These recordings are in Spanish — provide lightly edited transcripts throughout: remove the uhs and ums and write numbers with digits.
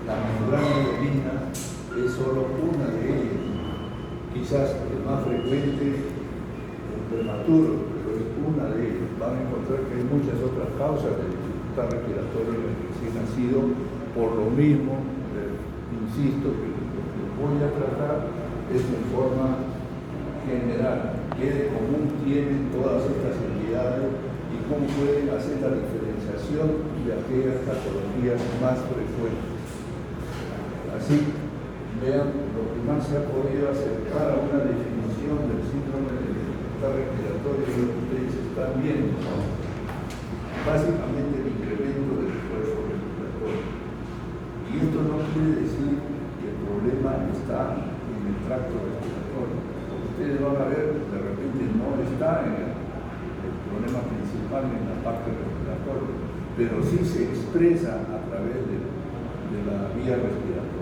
La membrana uterina es solo una de ellas. Quizás el más frecuente, el prematuro, pero es una de ellas. Van a encontrar que hay muchas otras causas de dificultad respiratoria en el recién nacido, por lo mismo, insisto, que lo que voy a tratar es en forma general, qué de común tienen todas estas entidades y cómo pueden hacer la diferenciación de aquellas patologías más frecuentes. Así, vean, lo que más se ha podido acercar a una definición del síndrome de dificultad respiratoria es lo que ustedes están viendo, ¿no? Básicamente el incremento del esfuerzo respiratorio. Y esto no quiere decir que el problema está en el tracto respiratorio. Ustedes van a ver, de repente no está en el problema principal en la parte respiratoria, pero sí se expresa a través de la vía respiratoria.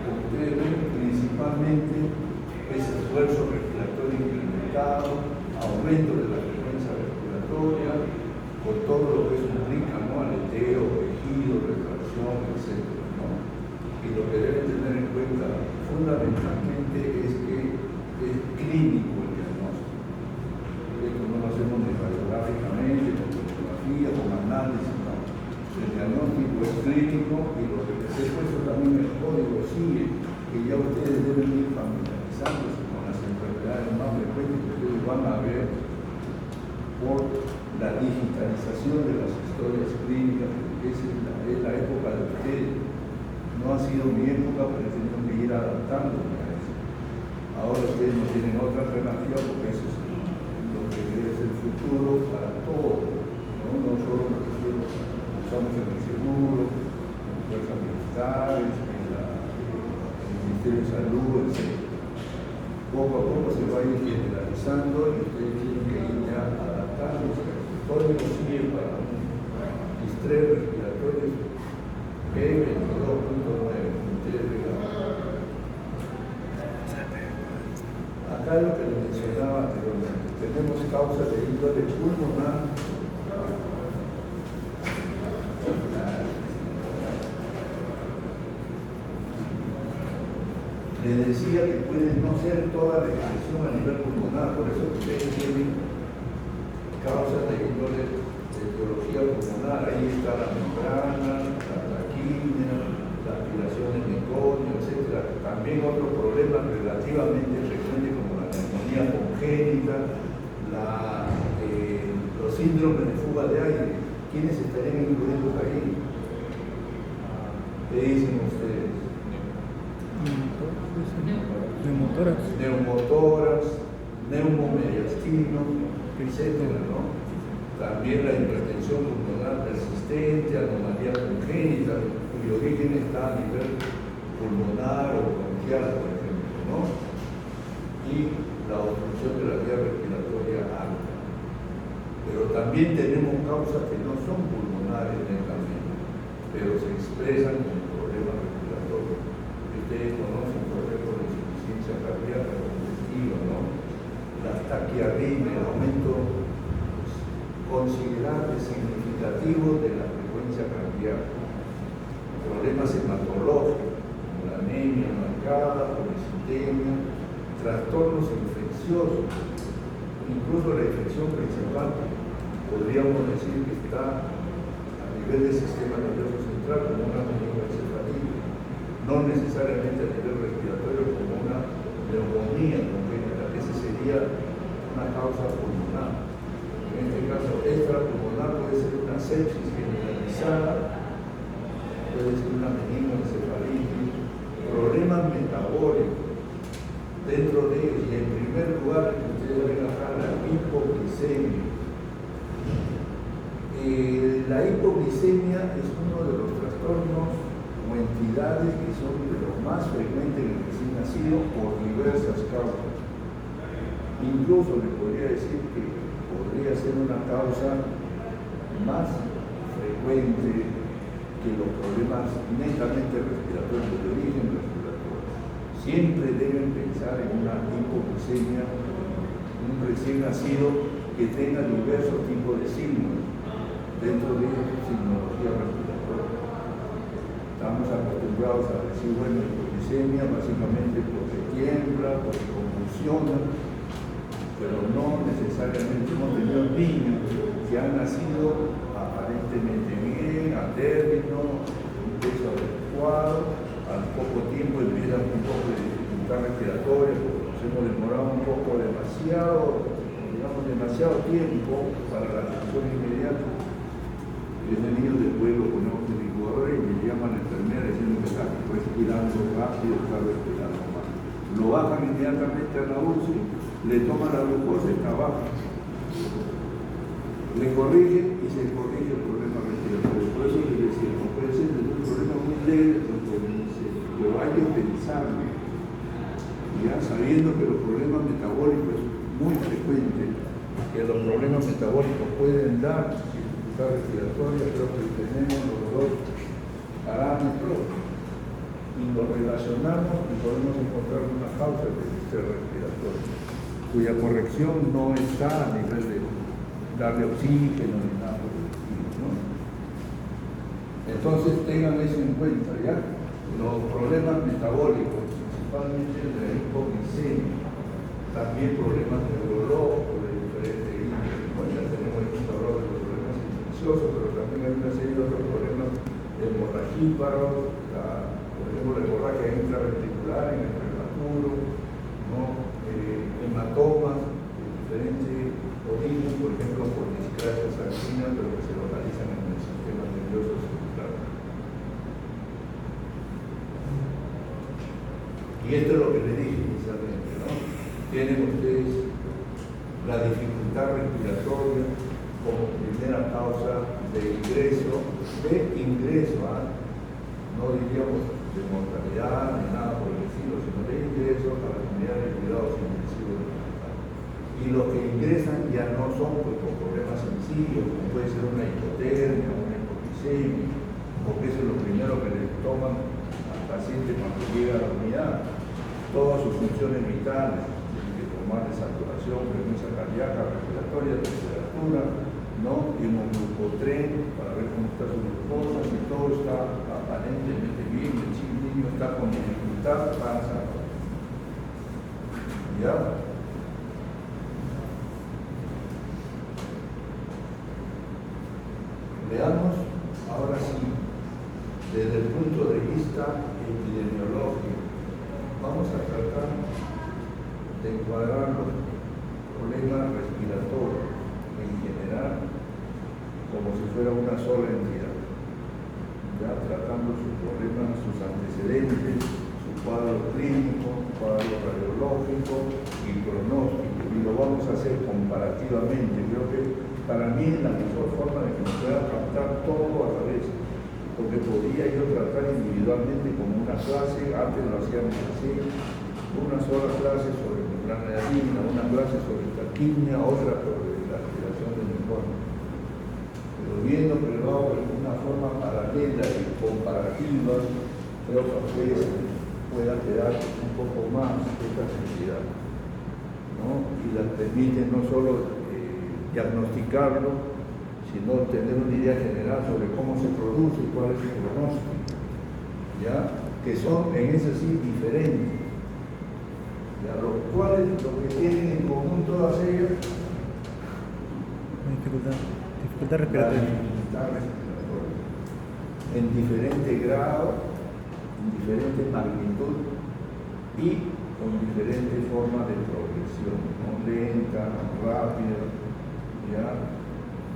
Como ustedes ven, principalmente es esfuerzo respiratorio incrementado, aumento de la frecuencia respiratoria, con todo lo que eso implica, ¿no? Aleteo, quejido, retracción, etc., ¿no? Y lo que deben tener en cuenta fundamentalmente es que es clínico el diagnóstico. Esto no lo hacemos ni radiográficamente, con tomografía, con análisis, no. El diagnóstico es clínico y lo que les he puesto también el código sigue, que ya ustedes deben ir familiarizándose con las enfermedades más frecuentes que ustedes van a ver por la digitalización de las historias clínicas, porque esa es la época de ustedes. No ha sido mi época, pero he tenido que ir adaptándome a eso. Ahora ustedes no tienen otra alternativa porque eso es lo que es el futuro para todos, no solo lo que usamos en el seguro, en las fuerzas militares, en el Ministerio de Salud, etc. Poco a poco se va a ir generalizando y ustedes tienen que ir ya adaptándose. Todo lo sigue para un estrés respiratorio P22.9. Acá lo que les mencionaba anteriormente, tenemos causas de índole pulmonar, les decía que puede no ser toda la expresión a nivel pulmonar, por eso ustedes tienen causas de índole de etiología pulmonar. Ahí está la membrana, la traquínea, la aspiración de meconio, etc. También otros problemas relativamente frecuentes como la neumonía congénita, los síndromes de fuga de aire. ¿Quiénes estarían incluidos ahí? ¿Qué dicen ustedes? Neumotórax, neumomediastino, etcétera, ¿no? También la hipertensión pulmonar persistente, anomalía congénita, cuyo origen está a nivel pulmonar o bronquial, por ejemplo, ¿no? Y la obstrucción de la vía respiratoria alta. Pero también tenemos causas que no son pulmonares netamente, pero se expresan con problemas respiratorios. Ustedes conocen, por ejemplo, la insuficiencia cardíaca congestiva, ¿no? La taquiarritmia, el aumento considerable, significativo de la frecuencia cardíaca. Problemas hematológicos, como la anemia marcada, policitemia, trastornos infecciosos, incluso la infección principal, podríamos decir que está a nivel del sistema nervioso central como una meningoencefalitis, no necesariamente a nivel respiratorio como una neumonía congénita. Esa sería una causa pulmonar. En este caso, extrapulmonar puede ser una sepsis generalizada, puede ser una meningoencefalitis, problemas metabólicos dentro de ellos, y en primer lugar, que ustedes ven acá, la hipoglicemia. La hipoglicemia es uno de los trastornos o entidades que son de los más frecuentes en el recién nacido por diversas causas. Incluso le podría decir que podría ser una causa más frecuente que los problemas netamente respiratorios, de origen respiratorio. Siempre deben pensar en una hipoglicemia, un recién nacido que tenga diversos tipos de signos dentro de signología respiratoria. Estamos acostumbrados acostumbrados a decir, bueno, hipoglicemia básicamente porque tiembla, porque convulsiona, pero no necesariamente. Hemos tenido niños que han nacido aparentemente bien, a término, un peso adecuado, al poco tiempo empiezan un poco de dificultad respiratoria, porque nos hemos demorado un poco demasiado tiempo para la atención inmediata. Y ese niño después lo ponemos en incubadora y me llama la enfermera diciendo que está respirando rápido, está respirando mal. Lo bajan inmediatamente a la UCI, le toman la glucosa y está baja. Le corrigen y se corrige el problema respiratorio. Por eso les decía, no puede ser desde un problema muy leve, pero hay que pensarlo. Ya sabiendo que los problemas metabólicos es muy frecuente, que los problemas metabólicos pueden dar dificultad respiratoria, creo que tenemos los dos parámetros y los relacionamos y podemos encontrar una causa de estrés respiratorio, cuya corrección no está a nivel de darle oxígeno ni nada por el estilo, ¿no? Entonces tengan eso en cuenta, ¿ya? Los problemas metabólicos, principalmente de la hipoglicemia, también problemas neurológicos de diferentes índoles. Bueno, ya tenemos aquí un valor de los problemas infecciosos, pero también hay una serie de otros problemas hemorragíparos, por ejemplo la hemorragia intraventricular en el prematuro, ¿no? Hematomas de diferentes origen, por ejemplo, por discrasia sanguínea, pero que se localizan en el sistema nervioso central. Y esto es lo que les dije inicialmente, ¿no? Tienen ustedes la dificultad respiratoria como primera causa de ingreso, no diríamos de mortalidad ni nada por el estilo, sino de ingreso a las unidades de cuidados intensivos de hospital. Y los que ingresan ya no son pues, con problemas sencillos, como puede ser una hipotermia, una hipoglicemia, porque eso es lo primero que le toman al paciente cuando llega a la unidad. Todas sus funciones vitales, tienen que tomar de saturación, frecuencia cardíaca, respiratoria, temperatura, ¿no? Hemoglucotren para ver cómo está su glucosa, si todo está aparentemente bien, el niño está con dificultad, pasa. ¿Ya? Veamos ahora sí, desde el punto de vista epidemiológico, vamos a tratar de encuadrar los problemas respiratorios en general como si fuera una sola entidad, ya tratando sus problemas, sus antecedentes, su cuadro clínico, cuadro radiológico y pronóstico, y lo vamos a hacer comparativamente. Creo que para mí es la mejor forma de que me pueda captar todo a la vez, porque podría yo tratar individualmente como una clase, antes lo hacíamos así, una sola clase sobre membrana de harina, una clase sobre taquimia, otra sobre la respiración del entorno. Pero viendo que lo hago de una forma paralela y comparativa, creo que a ustedes pueda quedar un poco más esta sensibilidad, ¿no? Y la permite no solo diagnosticarlo, sino tener una idea general sobre cómo se produce y cuál es el pronóstico, ¿ya? Que son en ese sí diferentes, ¿ya? Los cuales lo que tienen en común todas ellas, dificultad respiratoria. Dificultad respiratoria, en diferente grado, en diferente magnitud y con diferentes formas de progresión, ¿no? Lenta, rápida, ¿ya?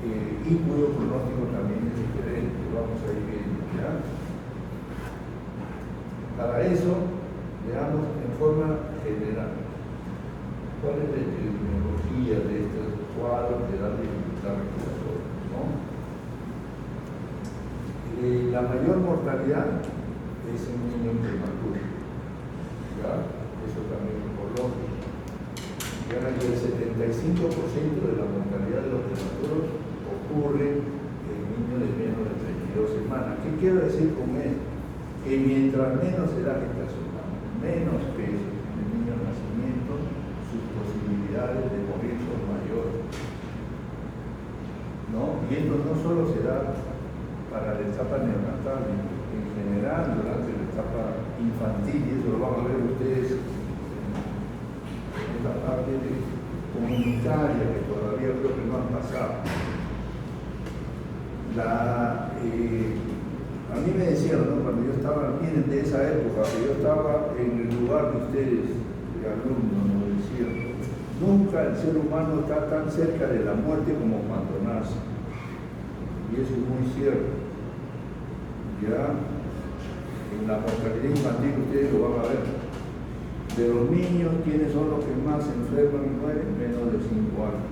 Y cuyo pronóstico también es diferente, vamos a ir viendo, ¿ya? Para eso, veamos en forma general cuál es la epidemiología de estos cuadros de la dificultad respiratoria, ¿no? La mayor mortalidad es en niños prematuros, ¿ya? Eso también es por lógica. Ya el 75% de la mortalidad de los prematuros ocurre en niños de menos de 32 semanas. ¿Qué quiero decir con esto? Que mientras menos edad gestacional, menos peso en el niño de nacimiento, sus posibilidades de morir son mayores, ¿no? Y esto no solo se da para la etapa neonatal, en general durante la etapa infantil, y eso lo van a ver ustedes en esta parte comunitaria que todavía creo que no han pasado. A mí me decían, ¿no? Cuando yo estaba, miren, de esa época, que yo estaba en el lugar de ustedes, de alumnos, nos decían, nunca el ser humano está tan cerca de la muerte como cuando nace. Y eso es muy cierto. Ya, en la mortalidad infantil ustedes lo van a ver. De los niños, ¿quiénes son los que más se enferman y mueren? Menos de 5 años.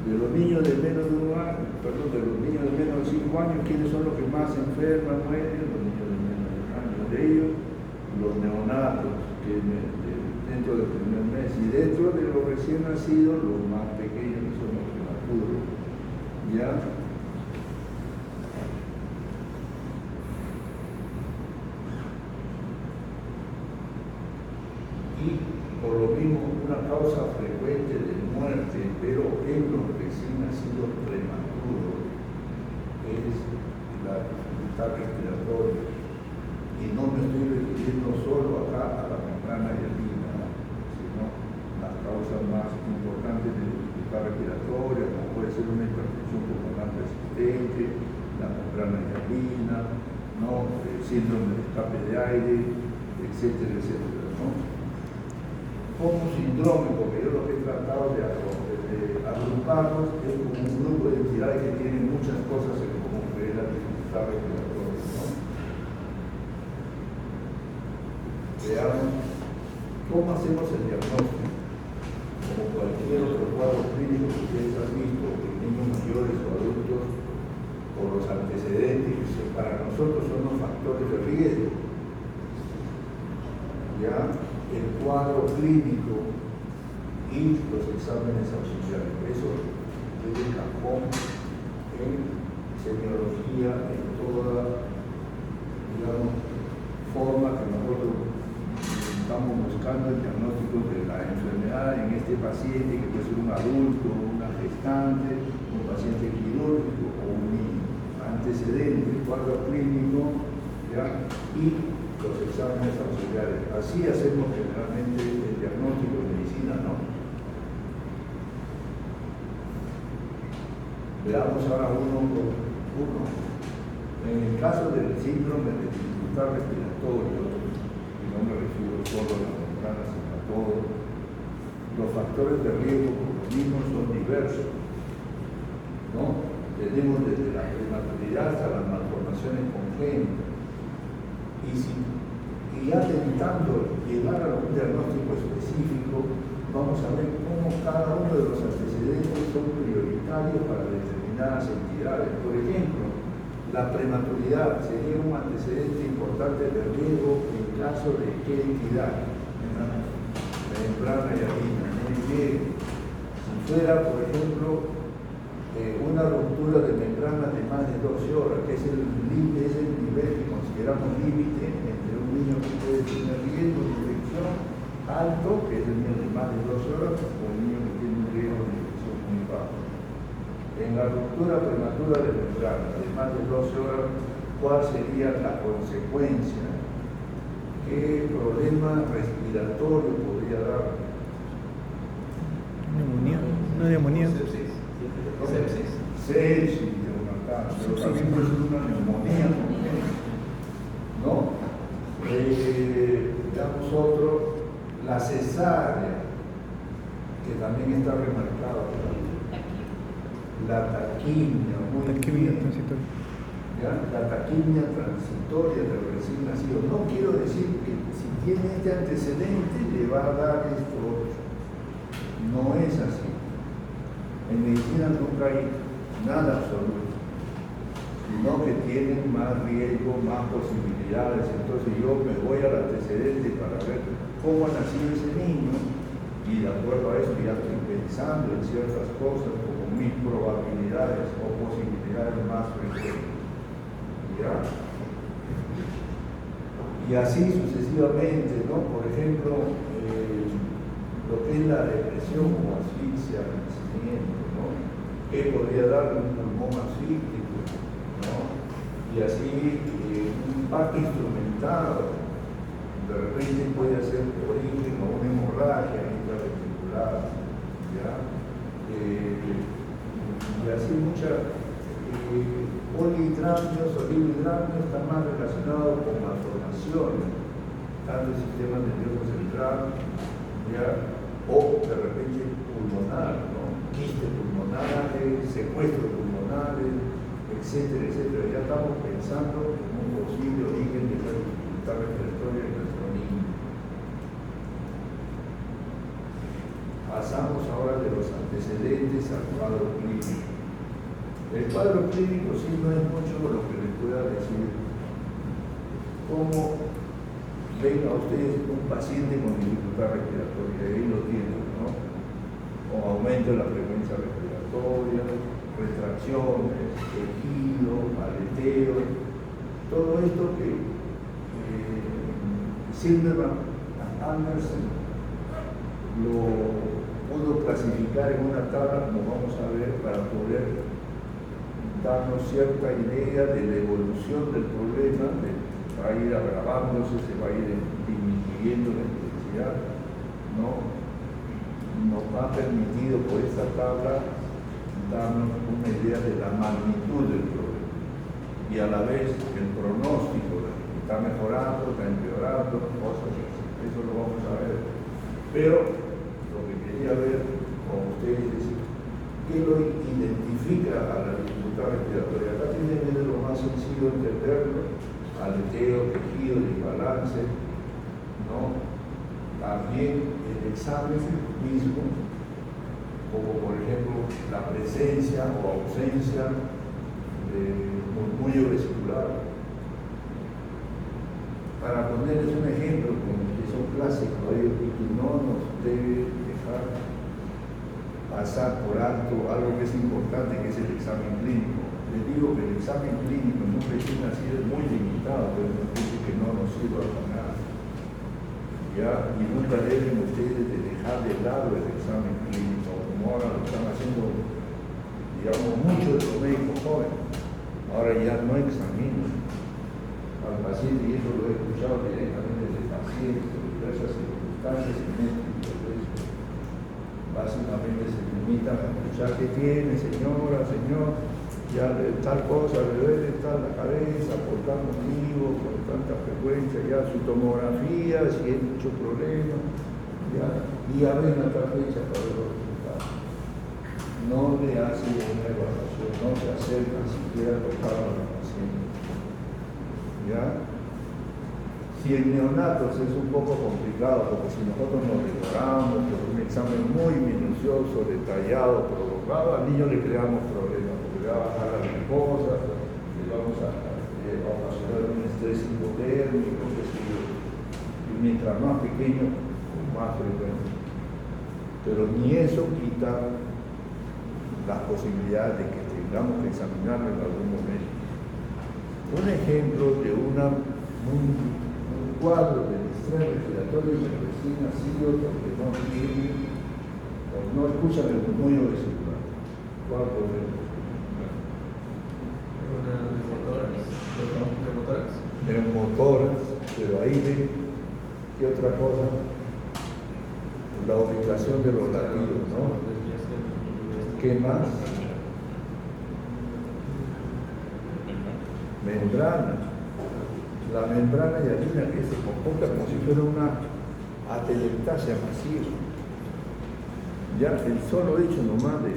De los niños de menos de 1 año, perdón, de los niños de menos de 5 años, ¿quiénes son los que más se enferman, mueren? Los niños de menos de 1 año. De ellos, los neonatos, que dentro del primer mes, y dentro de los recién nacidos, los más pequeños, que son los prematuros. ¿Ya? Y por lo mismo una causa frecuente de muerte, pero en los recién nacidos prematuros, es la dificultad respiratoria. Y no me estoy refiriendo solo acá a la membrana hialina, sino las causas más importantes de dificultad respiratoria, como puede ser una hipertensión pulmonar persistente, la membrana hialina, ¿no? El síndrome de escape de aire, etcétera, etcétera, ¿no? Como síndrome, porque yo lo que he tratado de agruparlos es como un grupo de entidades que tienen muchas cosas en común, que es la dificultad respiratoria, ¿no? Veamos cómo hacemos el diagnóstico. Como cualquier otro cuadro clínico que ustedes han visto, en niños mayores o adultos, por los antecedentes, que para nosotros son los factores de riesgo. Ya el cuadro clínico y los exámenes auxiliares. Eso es el cajón en semiología, en toda, digamos, forma que nosotros estamos buscando el diagnóstico de la enfermedad en este paciente, que puede ser un adulto, una gestante, un paciente quirúrgico o un niño. Antecedente, el cuadro clínico, ¿ya? Y los exámenes auxiliares. Así hacemos generalmente el diagnóstico de medicina, ¿no? Veamos ahora uno por uno. En el caso del síndrome de dificultad respiratoria, y no me refiero solo a las membranas, sino a todo, los factores de riesgo por los mismos son diversos, ¿no? Tenemos desde la prematuridad hasta las malformaciones congénitas. Y ya intentando llegar a un diagnóstico específico, vamos a ver cómo cada uno de los antecedentes son prioritarios para determinadas entidades. Por ejemplo, la prematuridad sería un antecedente importante de riesgo en caso de qué entidad, la membrana hialina. Si fuera, por ejemplo, una ruptura de membranas de más de 12 horas, que es el nivel que consideramos límite entre un niño que puede tener riesgo de infección alto, que es el niño de más de 12 horas, o el niño que tiene un riesgo de infección muy bajo. En la ruptura prematura de membranas de más de 12 horas, ¿cuál sería la consecuencia? ¿Qué problema respiratorio podría dar? Neumonía, una neumonía. Sepsis, pero también puede ser una neumonía, ¿no? Veamos otro, la cesárea, que también está remarcada por ahí. La taquimia, muy Taquimia bien. transitoria. ¿Ya? La taquimia transitoria del recién nacido. No quiero decir que si tiene este antecedente le va a dar esto otro. No es así. En medicina nunca hay nada absoluto, sino que tienen más riesgo, más posibilidades. Entonces yo me voy al antecedente para ver cómo ha nacido ese niño y de acuerdo a eso ya estoy pensando en ciertas cosas como mis probabilidades o posibilidades más frecuentes. ¿Ya? Y así sucesivamente, ¿no? Por ejemplo, lo que es la depresión o asfixia al nacimiento, ¿no? Que podría dar un pulmón asfíctico, ¿no? Y así un parto instrumentado, De repente puede hacer origen a una hemorragia intraventricular, ¿ya? Y así muchas polihidramios o oligohidramios están más relacionados con malformaciones, tanto el sistema nervioso central, ¿ya? O de repente pulmonar, ¿no? Quistes pulmonares, secuestros pulmonares, etcétera, etcétera. Ya estamos pensando en un posible origen de la dificultad respiratoria de nuestro niño. Pasamos ahora de los antecedentes al cuadro clínico. El cuadro clínico sí no es mucho lo que les pueda decir. Como ven a ustedes un paciente con dificultad respiratoria, ahí lo tienen, ¿no? Con aumento de la frecuencia respiratoria, retracciones, quejido, aleteo, todo esto que Silverman y Anderson lo pudo clasificar en una tabla, como vamos a ver, para poder darnos cierta idea de la evolución del problema, va a ir agravándose, se va a ir disminuyendo la intensidad, ¿no? Nos ha permitido por esta tabla darnos una idea de la magnitud del problema y a la vez el pronóstico de que está mejorando, está empeorando, cosas así. Eso lo vamos a ver. Pero lo que quería ver con ustedes es qué lo identifica a la dificultad respiratoria. Acá tienen que ser lo más sencillo de entenderlo: aleteo, quejido, desbalance, ¿no? También el examen mismo, como por ejemplo la presencia o ausencia de murmullo vesicular. Para ponerles un ejemplo, que son clásicos, que no nos debe dejar pasar por alto algo que es importante, que es el examen clínico. Les digo que el examen clínico en un recién nacido es muy limitado, pero no dice que no nos sirva para nada. ¿Ya? Y nunca deben ustedes de dejar de lado el examen clínico, como ahora lo están haciendo, digamos, muchos de los médicos jóvenes. Ahora ya no examinan al paciente, y eso lo he escuchado directamente del paciente, de diversas circunstancias y médicos. Básicamente se limitan a escuchar qué tiene, señora, señor, ya tal cosa, le duele tal la cabeza, por tal motivo, con tanta frecuencia, ya su tomografía, si hay mucho problema, ya, y ya ven a tal fecha para ver los resultados. No le hacen una evaluación, no se acercan siquiera a tocar a la paciente. ¿Ya? Si en neonatos es un poco complicado, porque si nosotros nos demoramos por un examen muy minucioso, detallado, prolongado, al niño le creamos problemas, porque le va a bajar la glucosa, le vamos a ocasionar un estrés hipotérmico, qué sé yo. Y mientras más pequeño, más frecuente. Pero ni eso quita las posibilidades de que tengamos que examinarlo en algún momento. Un ejemplo de un cuadro de distrés respiratorio de recién nacido porque no tiene o no escuchan el murmullo vesicular. ¿Cuál podemos? Neumotoras, pero ahí ven qué otra cosa, la ubicación de los latidos, ¿no? ¿Qué más? Membrana. La membrana hialina, que se comporta como si fuera una atelectasia masiva. Ya el solo hecho nomás de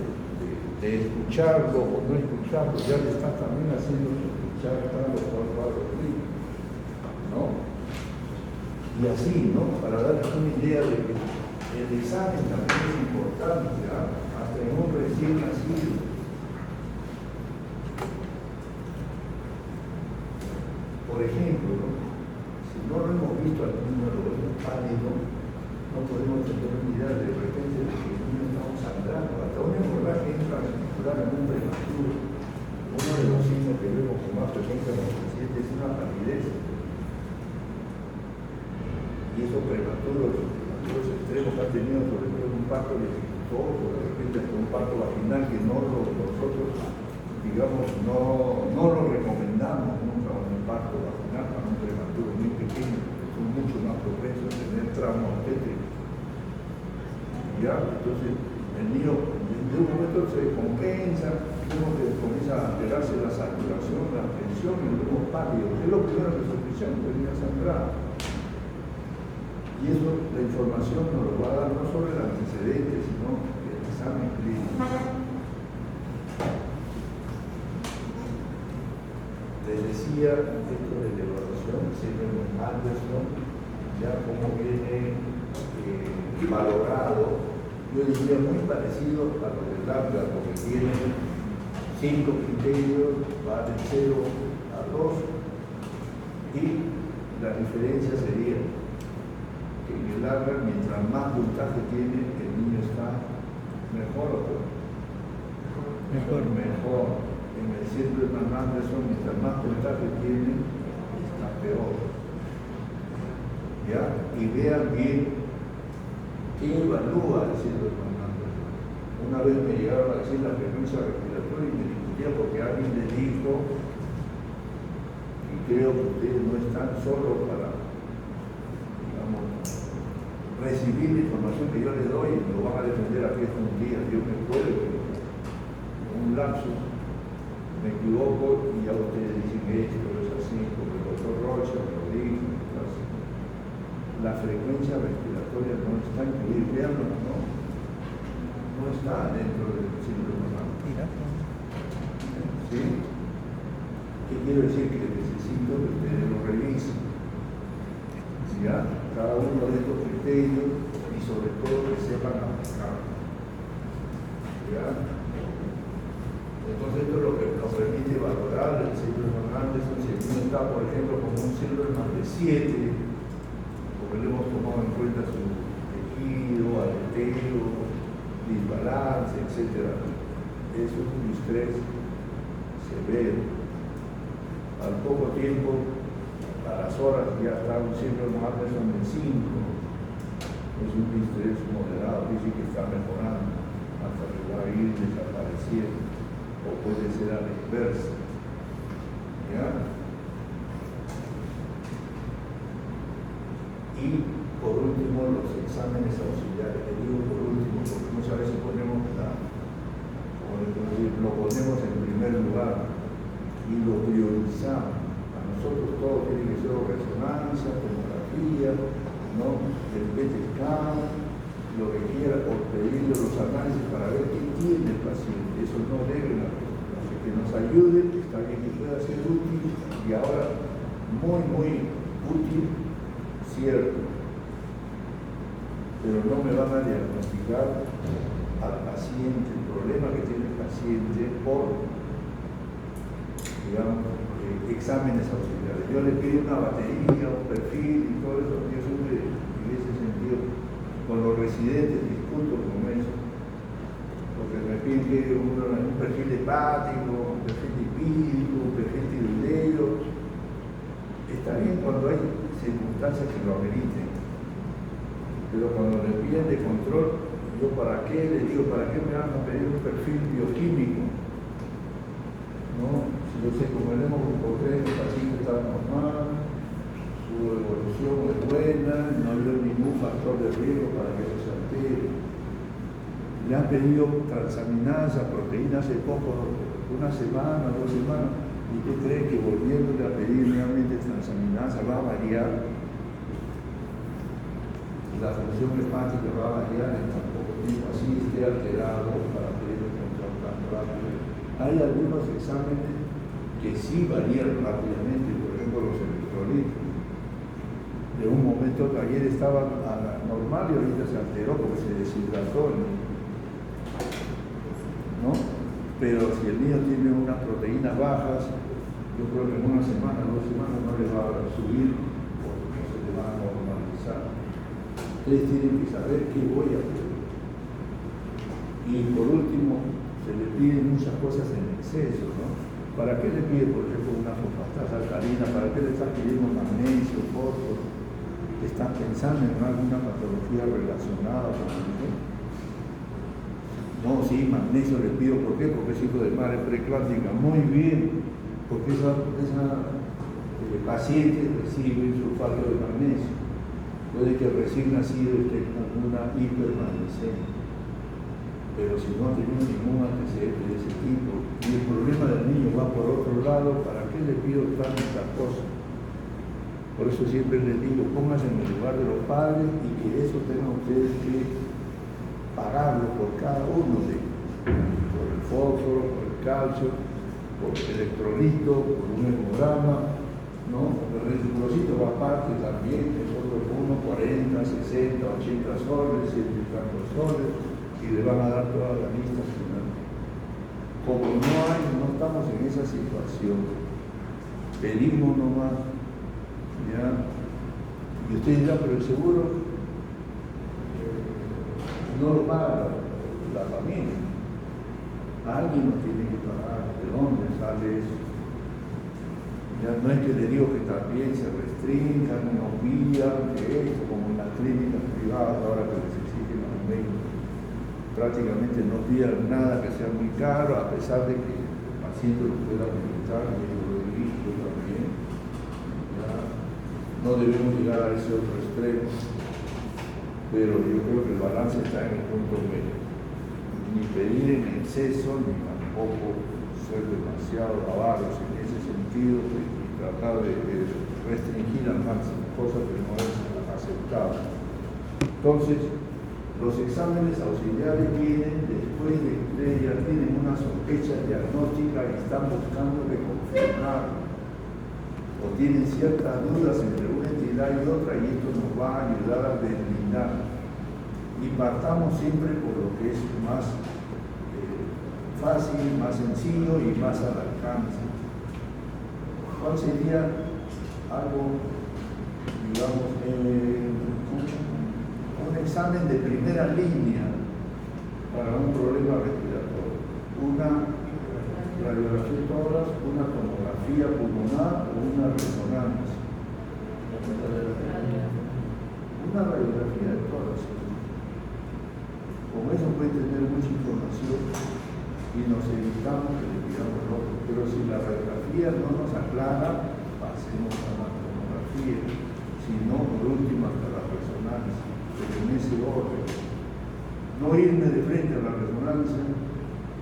escucharlo o no escucharlo, ya le está también haciendo sospechar tal o cual cuadro clínico, ¿no? Y así, ¿no? Para darles una idea de que el examen también es importante, ¿ya? Hasta en un recién nacido. Por ejemplo, ¿no? Si no lo hemos visto al niño, lo vemos pálido, no podemos tener una idea de repente de que el niño está sangrando. Hasta una hemorragia intraventricular en un prematuro. Uno de los signos que vemos con más frecuencia en los pacientes es una palidez. Y esos prematuros extremos que han tenido, sobre todo un parto dificultoso, de repente hasta un parto vaginal que nosotros, digamos, no lo recomendamos nunca un parto vaginal para un prematuro muy pequeño, porque son mucho más Entonces, el niño de un momento se compensa, como que comienza a alterarse la saturación, la tensión y luego pálido. Es lo primero que sospecha que venía sangrado. Y eso, la información nos lo va a dar no solo el antecedente, sino el examen clínico. Les decía esto de la evaluación, síndrome Anderson, ya como viene valorado, yo diría muy parecido a lo del LAMDA, porque tiene 5 criterios, va de 0 a 2, y la diferencia sería que en el LAMDA, mientras más puntaje tiene, el niño está mejor o peor. Mejor. En el síndrome Anderson, mientras más puntaje tiene, está peor. ¿Ya? Y vean bien qué evalúa el síndrome Anderson. Una vez me llegaron a decir la frecuencia respiratoria y me discutía porque alguien le dijo, y creo que ustedes no están solos para, digamos, recibir la información que yo les doy y lo van a defender aquí un día. Yo me puedo, un lapsus, me equivoco y ya ustedes dicen que esto es así, porque el doctor Rocha me lo dijo. La frecuencia respiratoria no está incluida, veanlo, no está dentro del síndrome Anderson. ¿Sí? ¿Qué quiero decir? Que necesito que ustedes lo revisen. ¿Ya? Cada uno de estos criterios y sobre todo que sepan aplicarlo. ¿Ya? Entonces esto es lo que nos permite valorar el síndrome Anderson. Si el niño está, por ejemplo, con un síndrome de 7, porque le hemos tomado en cuenta su tejido, aleteo, disbalance, etc. Eso es un estrés severo. Al poco tiempo, a las horas, ya está un síndrome Anderson de 5. Es un estrés moderado, dice que está mejorando hasta que va a ir desapareciendo. O puede ser a la inversa. ¿Ya? Y por último, los exámenes auxiliares. Le digo por último, porque muchas veces lo ponemos en primer lugar y lo priorizamos. A nosotros todo tiene que ser resonancia, tomografía, ¿no? El PET-scan, lo que quiera, o pedirle los análisis para ver qué tiene el paciente. Eso no debe la cosa. Que nos ayude, está bien que pueda ser útil y ahora muy útil, cierto, pero no me van a diagnosticar al paciente el problema que tiene el paciente por, digamos, exámenes auxiliares. Yo le pido una batería, un perfil y todo eso. Yo siempre, en ese sentido, con los residentes discuto con eso, porque me piden que un perfil hepático, un perfil lipídico, un perfil tiroideo. Está bien cuando hay circunstancias que lo ameriten, pero cuando le piden de control, yo para qué les digo, ¿para qué me van a pedir un perfil bioquímico? ¿No? Si yo sé como el hemoglucotrés, el paciente está normal, su evolución es buena, no hay ningún factor de riesgo para que eso se altere. Le han pedido transaminasa, proteína hace poco, una semana, 2 semanas, y usted cree que volviéndole a pedir nuevamente transaminasa va a variar. La función hepática va a variar en tan poco tiempo, así esté alterado para pedir el control tan rápido. Hay algunos exámenes que sí varían rápidamente, por ejemplo los electrolitos. De un momento ayer estaba normal y ahorita se alteró porque se deshidrató, ¿no? Pero si el niño tiene unas proteínas bajas, yo creo que en una semana, 2 semanas no le va a subir porque no se le va a normalizar. Ustedes tienen que saber qué voy a hacer. Y por último, se le piden muchas cosas en exceso, ¿no? ¿Para qué le pide, por ejemplo, una fosfatasa alcalina? ¿Para qué le están pidiendo magnesio, fósforo? ¿Están pensando en alguna patología relacionada con el? No, sí, magnesio le pido, ¿por qué? Porque es hijo de madre preeclámptica. Muy bien, porque esa paciente recibe sulfato de magnesio. Puede que recién nacido esté con una hipermagnesemia. pero si no ha tenido ningún antecedente de ese tipo y el problema del niño va por otro lado, ¿para qué le pido tantas cosas? Por eso siempre les digo, pónganse en el lugar de los padres y que eso tengan ustedes que pagarlo por cada uno de ellos, por el fósforo, por el calcio, por el electrolito, por un hemograma, ¿no? El electrolito va aparte también, es otro uno, 40, 60, 80 soles, 100 y tantos soles, y le van a dar toda la lista final. Como no estamos en esa situación, pedimos nomás, ¿ya? Y usted dirá, pero el seguro no lo paga la familia. Alguien lo tiene que pagar. ¿De dónde sale eso? Ya no es que le digo que también se restrinjan, no pidan, que esto, como en las clínicas privadas, ahora que les exigen a los médicos, prácticamente no pidan nada que sea muy caro, a pesar de que el paciente lo pueda utilizar, y yo lo he visto también. Ya no debemos llegar a ese otro extremo, pero yo creo que el balance está en el punto medio. Ni pedir en exceso, ni tampoco ser demasiado avaros en ese sentido y tratar de restringir al máximo, cosa que no es aceptable. Entonces, los exámenes auxiliares vienen después de que ustedes ya tienen una sospecha diagnóstica y están buscando de confirmar o tienen ciertas dudas entre una entidad y otra, y esto nos va a ayudar a deslindar. Y partamos siempre por lo que es más fácil, más sencillo y más al alcance. ¿Cuál sería algo, digamos, un examen de primera línea para un problema respiratorio? Una radiografía de tórax, una tomografía pulmonar o una resonancia. Una radiografía de tórax. Con eso puede tener mucha información y nos evitamos que le pidamos el otro. Pero si la radiografía no nos aclara, pasemos a la tomografía. Si no, por último, hasta la resonancia. Pero en ese orden. No irme de frente a la resonancia,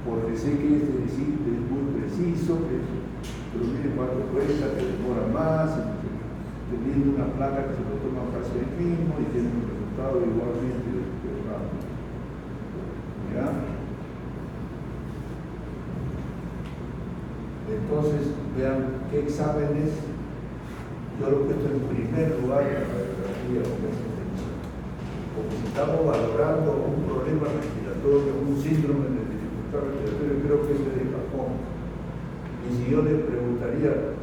porque sé que este sitio es muy preciso, pero mire cuánto cuesta, que demora más, teniendo una placa que se lo toma casi el mismo y tiene un resultado igualmente rápido. ¿Ya? Entonces, vean qué exámenes, yo lo he puesto en primer lugar en la radiografía, como si estamos valorando un problema respiratorio, un síndrome de dificultad respiratoria, creo que eso es de cajón. Y si yo le preguntaría,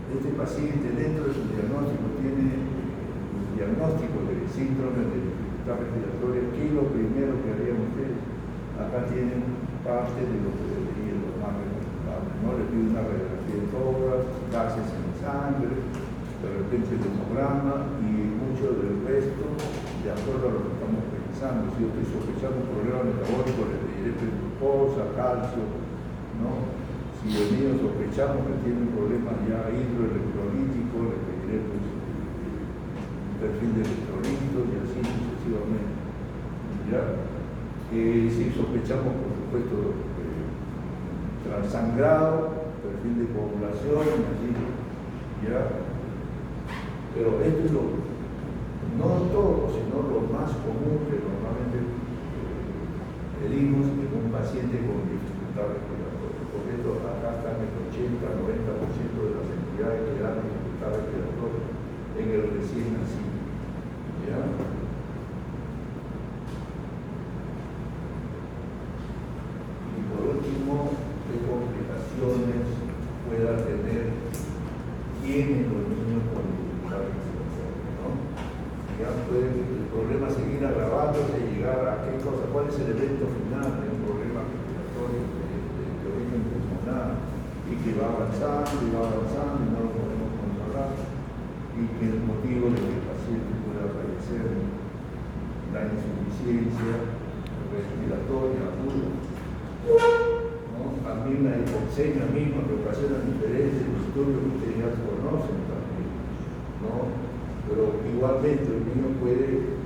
este paciente dentro de su diagnóstico tiene un diagnóstico de síndrome de dificultad respiratoria, ¿qué es lo primero que harían ustedes? Acá tienen parte de lo que debería lo más recomendable, ¿no? Le pido una radiografía de tórax, gases en sangre, de repente el hemograma y mucho del resto, de acuerdo a lo que estamos pensando. Si yo estoy sospechando un problema metabólico, le pediré glucosa, calcio, ¿no? Si el niño sospechamos que tiene un problema ya hidroelectrolítico, le pediré pues, un perfil de electrolitos y así sucesivamente. ¿Ya? Si sospechamos, por supuesto, transangrado, perfil de coagulación, así, ¿ya? Pero esto es no todo, sino lo más común que normalmente pedimos en un paciente con dificultad respiratoria. Porque esto acá están el 80-90% de las entidades que dan dificultad respiratoria en el recién nacido. ¿Ya? Último, qué complicaciones pueda tener, tienen los niños con dificultad respiratoria, ¿no? Ya puede el problema seguir agravándose y llegar a qué cosa, cuál es el evento final de un problema respiratorio de origen pulmonar y que va avanzando y no lo podemos controlar y que el motivo de que el paciente pueda fallecer, la insuficiencia respiratoria aguda. ¿No? También la hipoxemia misma que ocasiona diferentes estudios que ustedes ya conocen también, ¿no? Pero igualmente el niño puede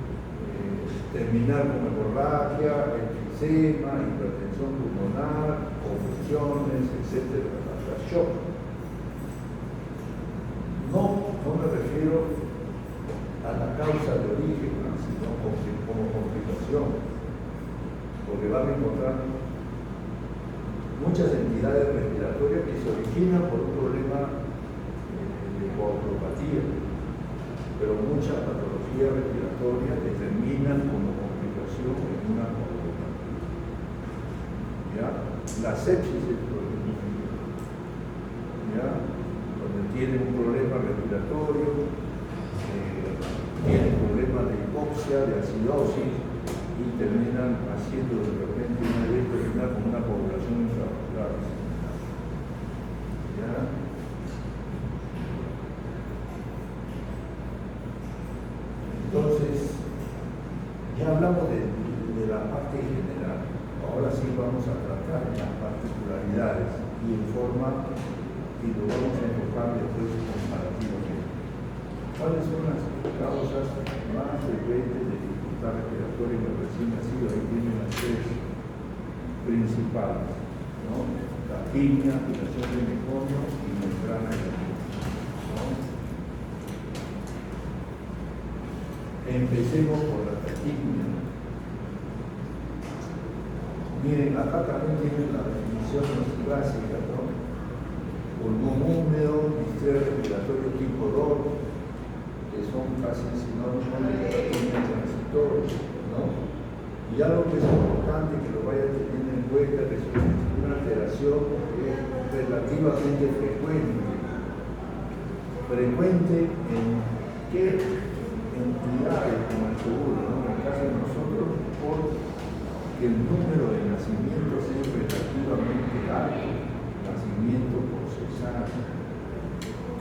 terminar con hemorragia, enfisema, hipertensión pulmonar, convulsiones, etc. Hasta shock. No me refiero a la causa de origen, sino como complicación, porque van a encontrar muchas entidades respiratorias que se originan por un problema de coagulopatía, pero muchas patologías respiratorias que terminan como complicación en una coagulopatía. ¿Ya? La sepsis es el problema. ¿Ya? Donde tienen un problema respiratorio, tienen problemas de hipoxia, de acidosis, y terminan haciendo de repente una vez terminar con una población infravascular. ¿Ya? Entonces, ya hablamos de la parte general. Ahora sí vamos a tratar las particularidades y en forma, y lo vamos a enfocar después comparativamente. ¿Cuáles son las causas más frecuentes de dificultad respiratoria en los recién nacidos? Ahí tienen las tres principales, ¿no? Taquimia, aspiración de meconium y membrana hialina, ¿no? Empecemos por la taquimia. Miren, acá también tienen la definición clásica, ¿no? Pulmón húmedo, distrés respiratorio tipo 2, que son casi sinónimos de taquimia transitoria, ¿no? Y algo que es importante que lo vayan teniendo en cuenta es que es una alteración que es relativamente frecuente. Frecuente en qué entidades como el seguro, ¿no? En el caso de nosotros, porque el número de nacimientos es relativamente alto, nacimiento por cesárea.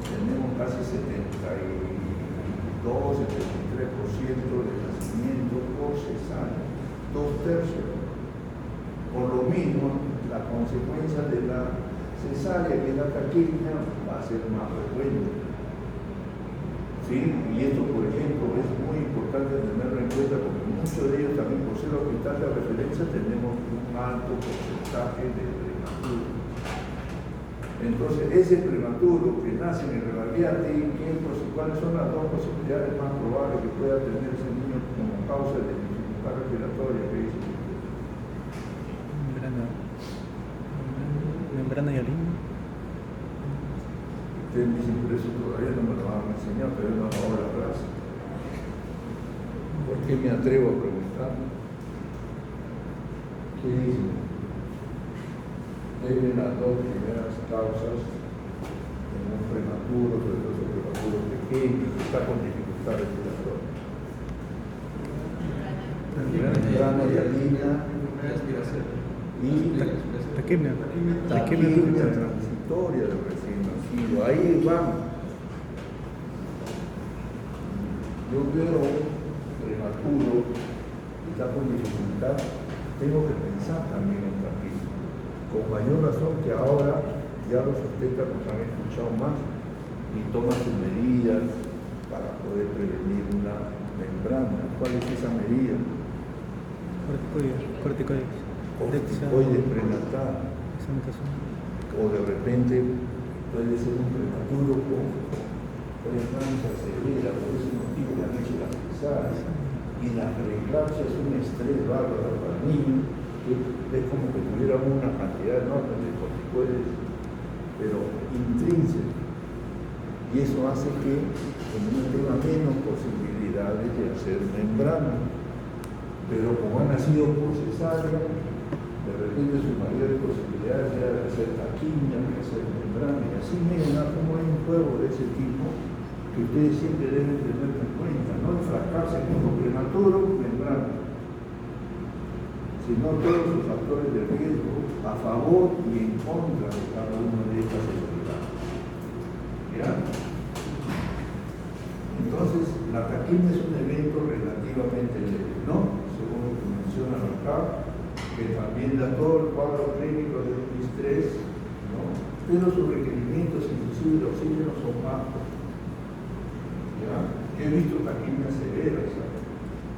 Tenemos casi 73% de nacimiento por cesárea, 2/3. Por lo mismo, la consecuencia de la cesárea, que es la taquimia, va a ser más frecuente. ¿Sí? Y esto, por ejemplo, es muy importante tenerlo en cuenta porque muchos de ellos también, por ser hospital de referencia, tenemos un alto porcentaje de prematuros. Entonces, ese prematuro que nace en el rebarriate, ¿cuáles son las dos posibilidades más probables que pueda tener ese niño como causa de dificultad respiratoria? ¿Qué dice? Membrana hialina. Ustedes me dicen, pero eso todavía no me lo van a enseñar, pero es una hora atrás. ¿Por qué me atrevo a preguntar? ¿Qué dicen? Deben las dos primeras causas en un prematuro, sobre todo un prematuro pequeño, que está con dificultad respiratoria. Membrana hialina y Taquimia. taquimia transitoria del recién nacido. Ahí vamos. Yo veo un prematuro que está con dificultad, tengo que pensar también en taquimia. Con mayor razón que ahora ya los obstetras nos han escuchado más y toman sus medidas para poder prevenir una membrana. ¿Cuál es esa medida? Corticoides. Corticoides prenatal. O de repente puede ser un prematuro con preeclampsia severa, por ese motivo le han hecho las cesáreas. Y la preeclampsia es un estrés bárbaro para el niño, que es como que tuviera una cantidad enorme de corticoides, pero intrínseca. Y eso hace que el niño tenga menos posibilidades de hacer membrana. Pero como ha nacido por cesárea, de repente sus mayores posibilidades era de hacer taquimia, de hacer membrana. Y así miren cómo hay un juego de ese tipo que ustedes siempre deben tener en cuenta. No enfrascarse en uno prematuro, membrana, sino todos los factores de riesgo a favor y en contra de cada una de estas entidades. ¿Ya? Entonces, la taquimia es un evento relativamente leve, ¿no? Según lo que mencionan acá, que también da todo el cuadro clínico de un distrés, ¿no? Pero sus requerimientos, inclusive de oxígeno, son bajos. ¿Ya? Yo he visto taquimias severas, ¿sabes?,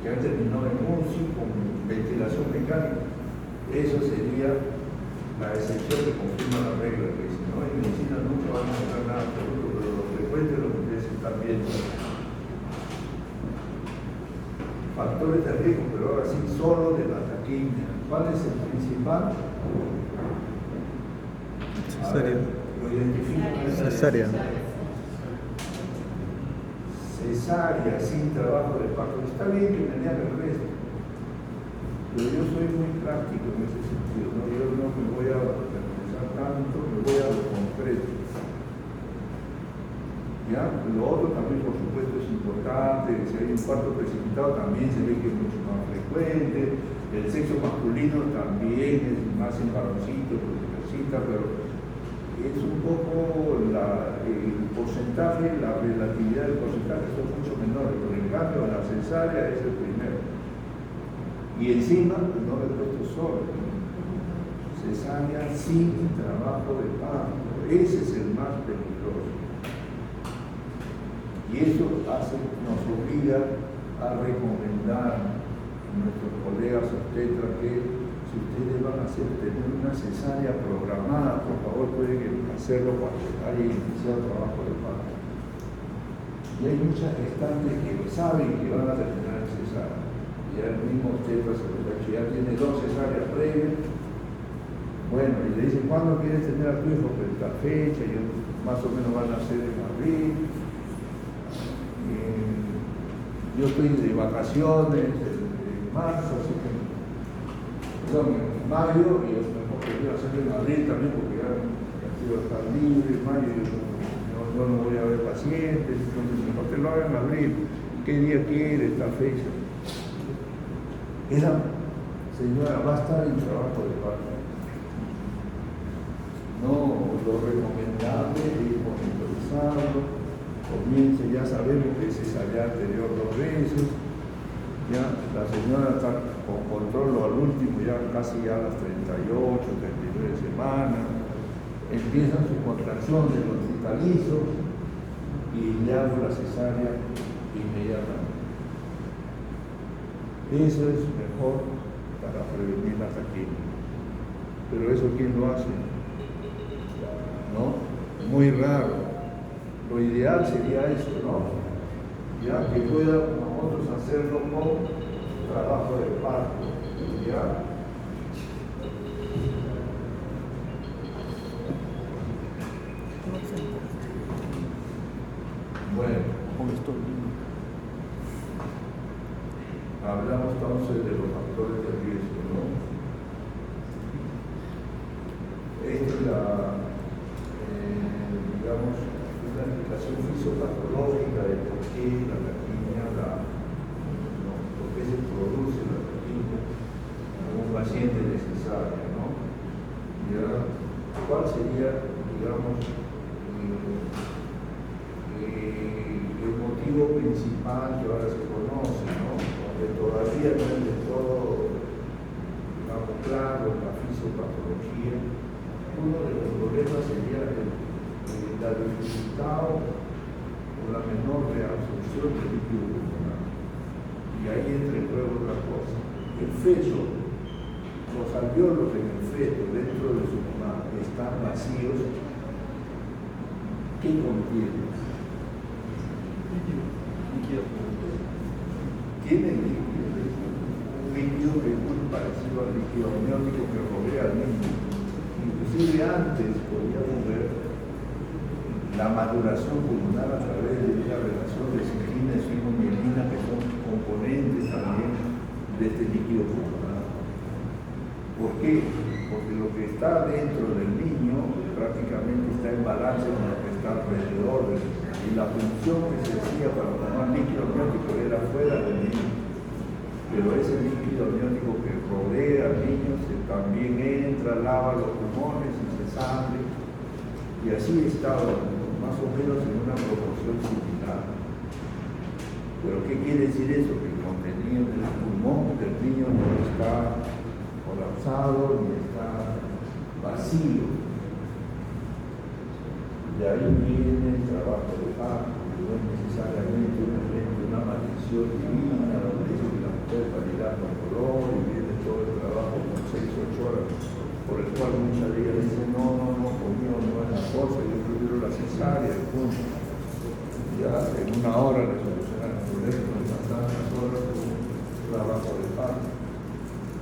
que han terminado en UCI con ventilación mecánica. Eso sería la excepción que confirma la regla, que si no en medicina nunca van a encontrar nada absoluto, pero lo frecuente lo que ustedes están viendo. Factores de riesgo, pero ahora sí, solo de la taquimia. ¿Cuál es el principal? Cesárea. Lo identifican. Cesárea. Cesárea sin trabajo de parto. Está bien que me digan el resto, pero yo soy muy práctico en ese sentido, ¿no? Yo no me voy a pensar tanto, me voy a lo concreto. ¿Ya? Lo otro también, por supuesto, es importante. Si hay un parto precipitado, también se ve que es mucho más frecuente. El sexo masculino también es más en varoncito, porque se necesita, pero es un poco el porcentaje, la relatividad del porcentaje son mucho menores, pero en cambio la cesárea es el primero. Y encima, pues no lo he puesto solo, cesárea sin trabajo de parto, ese es el más peligroso. Y eso nos obliga a recomendar a nuestros colegas obstetras que si ustedes van a tener una cesárea programada, por favor pueden hacerlo cuando haya iniciado el trabajo de parto. Y hay muchas gestantes que saben que van a terminar en cesárea. Ya el mismo obstetra se lo ha hecho, ya tiene 2 cesáreas previas. Bueno, y le dicen, ¿cuándo quieres tener a tu hijo? Pues esta fecha, y más o menos van a ser en abril. Yo estoy de vacaciones en marzo, así que en mayo, y es mejor que quiero hacerlo en abril también, porque ya quiero estar libre en mayo, yo no voy a ver pacientes, entonces mejor que lo hagan en abril. ¿Qué día quiere esta fecha? Esa señora va a estar en trabajo de parto. No, lo recomendable es monitorizarlo. Comience, ya sabemos que es cesárea anterior 2 veces, ya la señora está con control al último, ya casi a las 38, 39 semanas, empiezan su contracción de los vitalizos y le hago la cesárea inmediatamente. Eso es mejor para prevenir la taquimia. Pero eso, ¿quién lo hace? ¿No? Muy raro. Lo ideal sería esto, ¿no? Ya que puedan nosotros hacerlo con trabajo de parto, ¿ya? Bueno, hablamos entonces de los factores de riesgo, ¿no? Esta es digamos, una explicación fisiopatológica de por qué la taquimia, por qué se produce la taquimia en un paciente de cesárea, ¿no? ¿Ya? ¿Cuál sería, digamos, el motivo principal que ahora se conoce, ¿no? Porque todavía no es de todo, digamos, claro la fisiopatología. Uno de los problemas sería la dificultad o la menor reabsorción del líquido pulmonar. Y ahí entra en juego otra cosa. El feto, los alvéolos en el feto dentro de su mamá están vacíos. ¿Qué contienen? Tienen líquido, un líquido que es muy parecido al líquido amniótico que rodea al niño. Inclusive antes podíamos ver la maduración pulmonar a través de una relación de citina y fibromielina, que son componentes también de este líquido pulmonar. ¿Por qué? Porque lo que está dentro del niño prácticamente está en balance con lo que está alrededor del niño. Y la función que se hacía para tomar líquido amniótico era fuera del niño. Pero ese líquido amniótico que rodea al niño también entra, lava los pulmones y se sangre. Y así estaba más o menos en una proporción similar. ¿Pero qué quiere decir eso? Que el contenido del pulmón del niño no está colapsado ni está vacío. De ahí viene el trabajo de parto, que no es necesariamente una maldición divina, donde dice que la mujer parirá con dolor y viene todo el trabajo con 6, 8 horas, por el cual muchas de ellas dicen, no, conmigo no es la cosa, yo prefiero la cesárea, y punto. Ya en 1 hora le solucionan el problema, en tantas horas un trabajo de parto.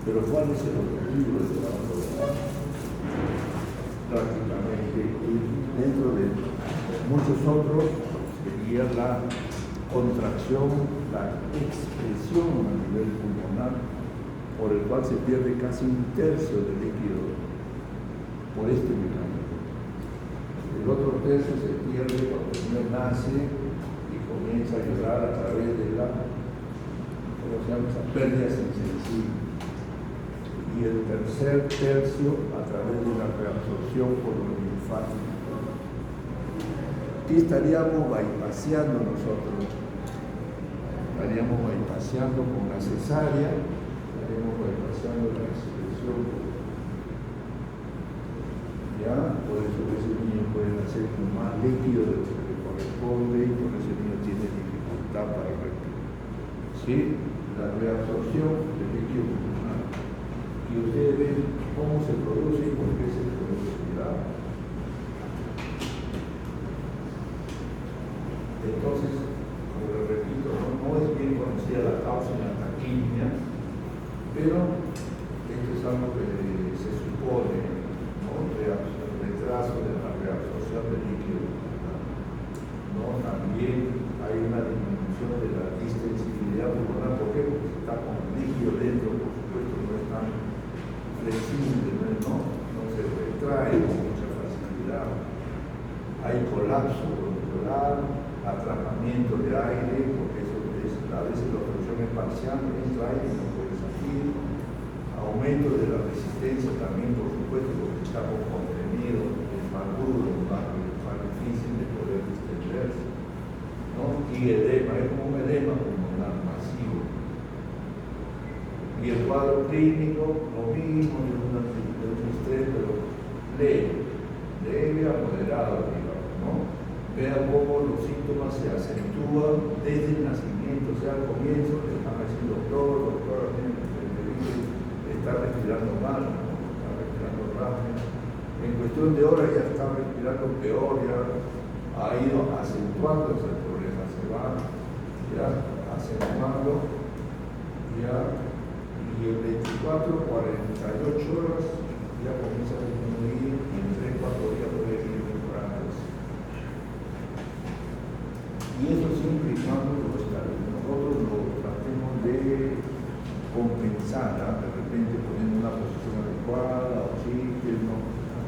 Pero ¿cuál es el objetivo del trabajo de parto? Prácticamente, y dentro de muchos otros, sería la contracción, la expresión a nivel pulmonar, por el cual se pierde casi 1/3 del líquido por este mecanismo. El otro tercio se pierde cuando el niño nace y comienza a llorar a través de la, ¿cómo se llama? Esa pérdida sensible. Y el tercer tercio a través de la reabsorción por los linfáticos. ¿Qué estaríamos bypaseando nosotros? Estaríamos bypaseando con la cesárea, estaríamos bypaseando la expresión. Ya, por eso ese niño puede nacer con más líquido de lo que le corresponde y por eso el niño tiene dificultad para respirar. ¿Sí? La reabsorción del líquido pulmonar. Y ustedes ven cómo se produce y por qué se produce. Entonces, como lo repito, no es bien conocida la causa de la taquimia, pero esto es algo que se supone, ¿no? Retraso de la reabsorción del líquido, ¿no? También hay una disminución de la distensibilidad pulmonar. ¿Por qué? Porque está con líquido dentro, por supuesto, no es tan flexible, no se retrae con mucha facilidad. Hay colapso bronquial, atrapamiento de aire, porque eso es, a veces la obstrucción es parcial, entra aire y no puede salir. Aumento de la resistencia también, por supuesto, porque estamos contenidos en más duro, más difícil de poder distenderse, ¿no? Y edema, es como un edema pulmonar masivo. Y el cuadro clínico, lo mismo de un estrés, pero leve a moderado, digamos, ¿no? Vean cómo los síntomas se acentúan desde el nacimiento, o sea, al comienzo le están diciendo, doctor, está respirando mal, ¿no? Está respirando rápido. En cuestión de horas ya está respirando peor, ya ha ido acentuándose el problema, se va ya acentuando, ya, y en 24, 48 horas ya comienza a disminuir y en 3, 4 días puede ir mejorando. Y eso siempre y cuando nosotros lo tratemos de compensar, ¿no? De repente poniendo una posición adecuada, oxígeno,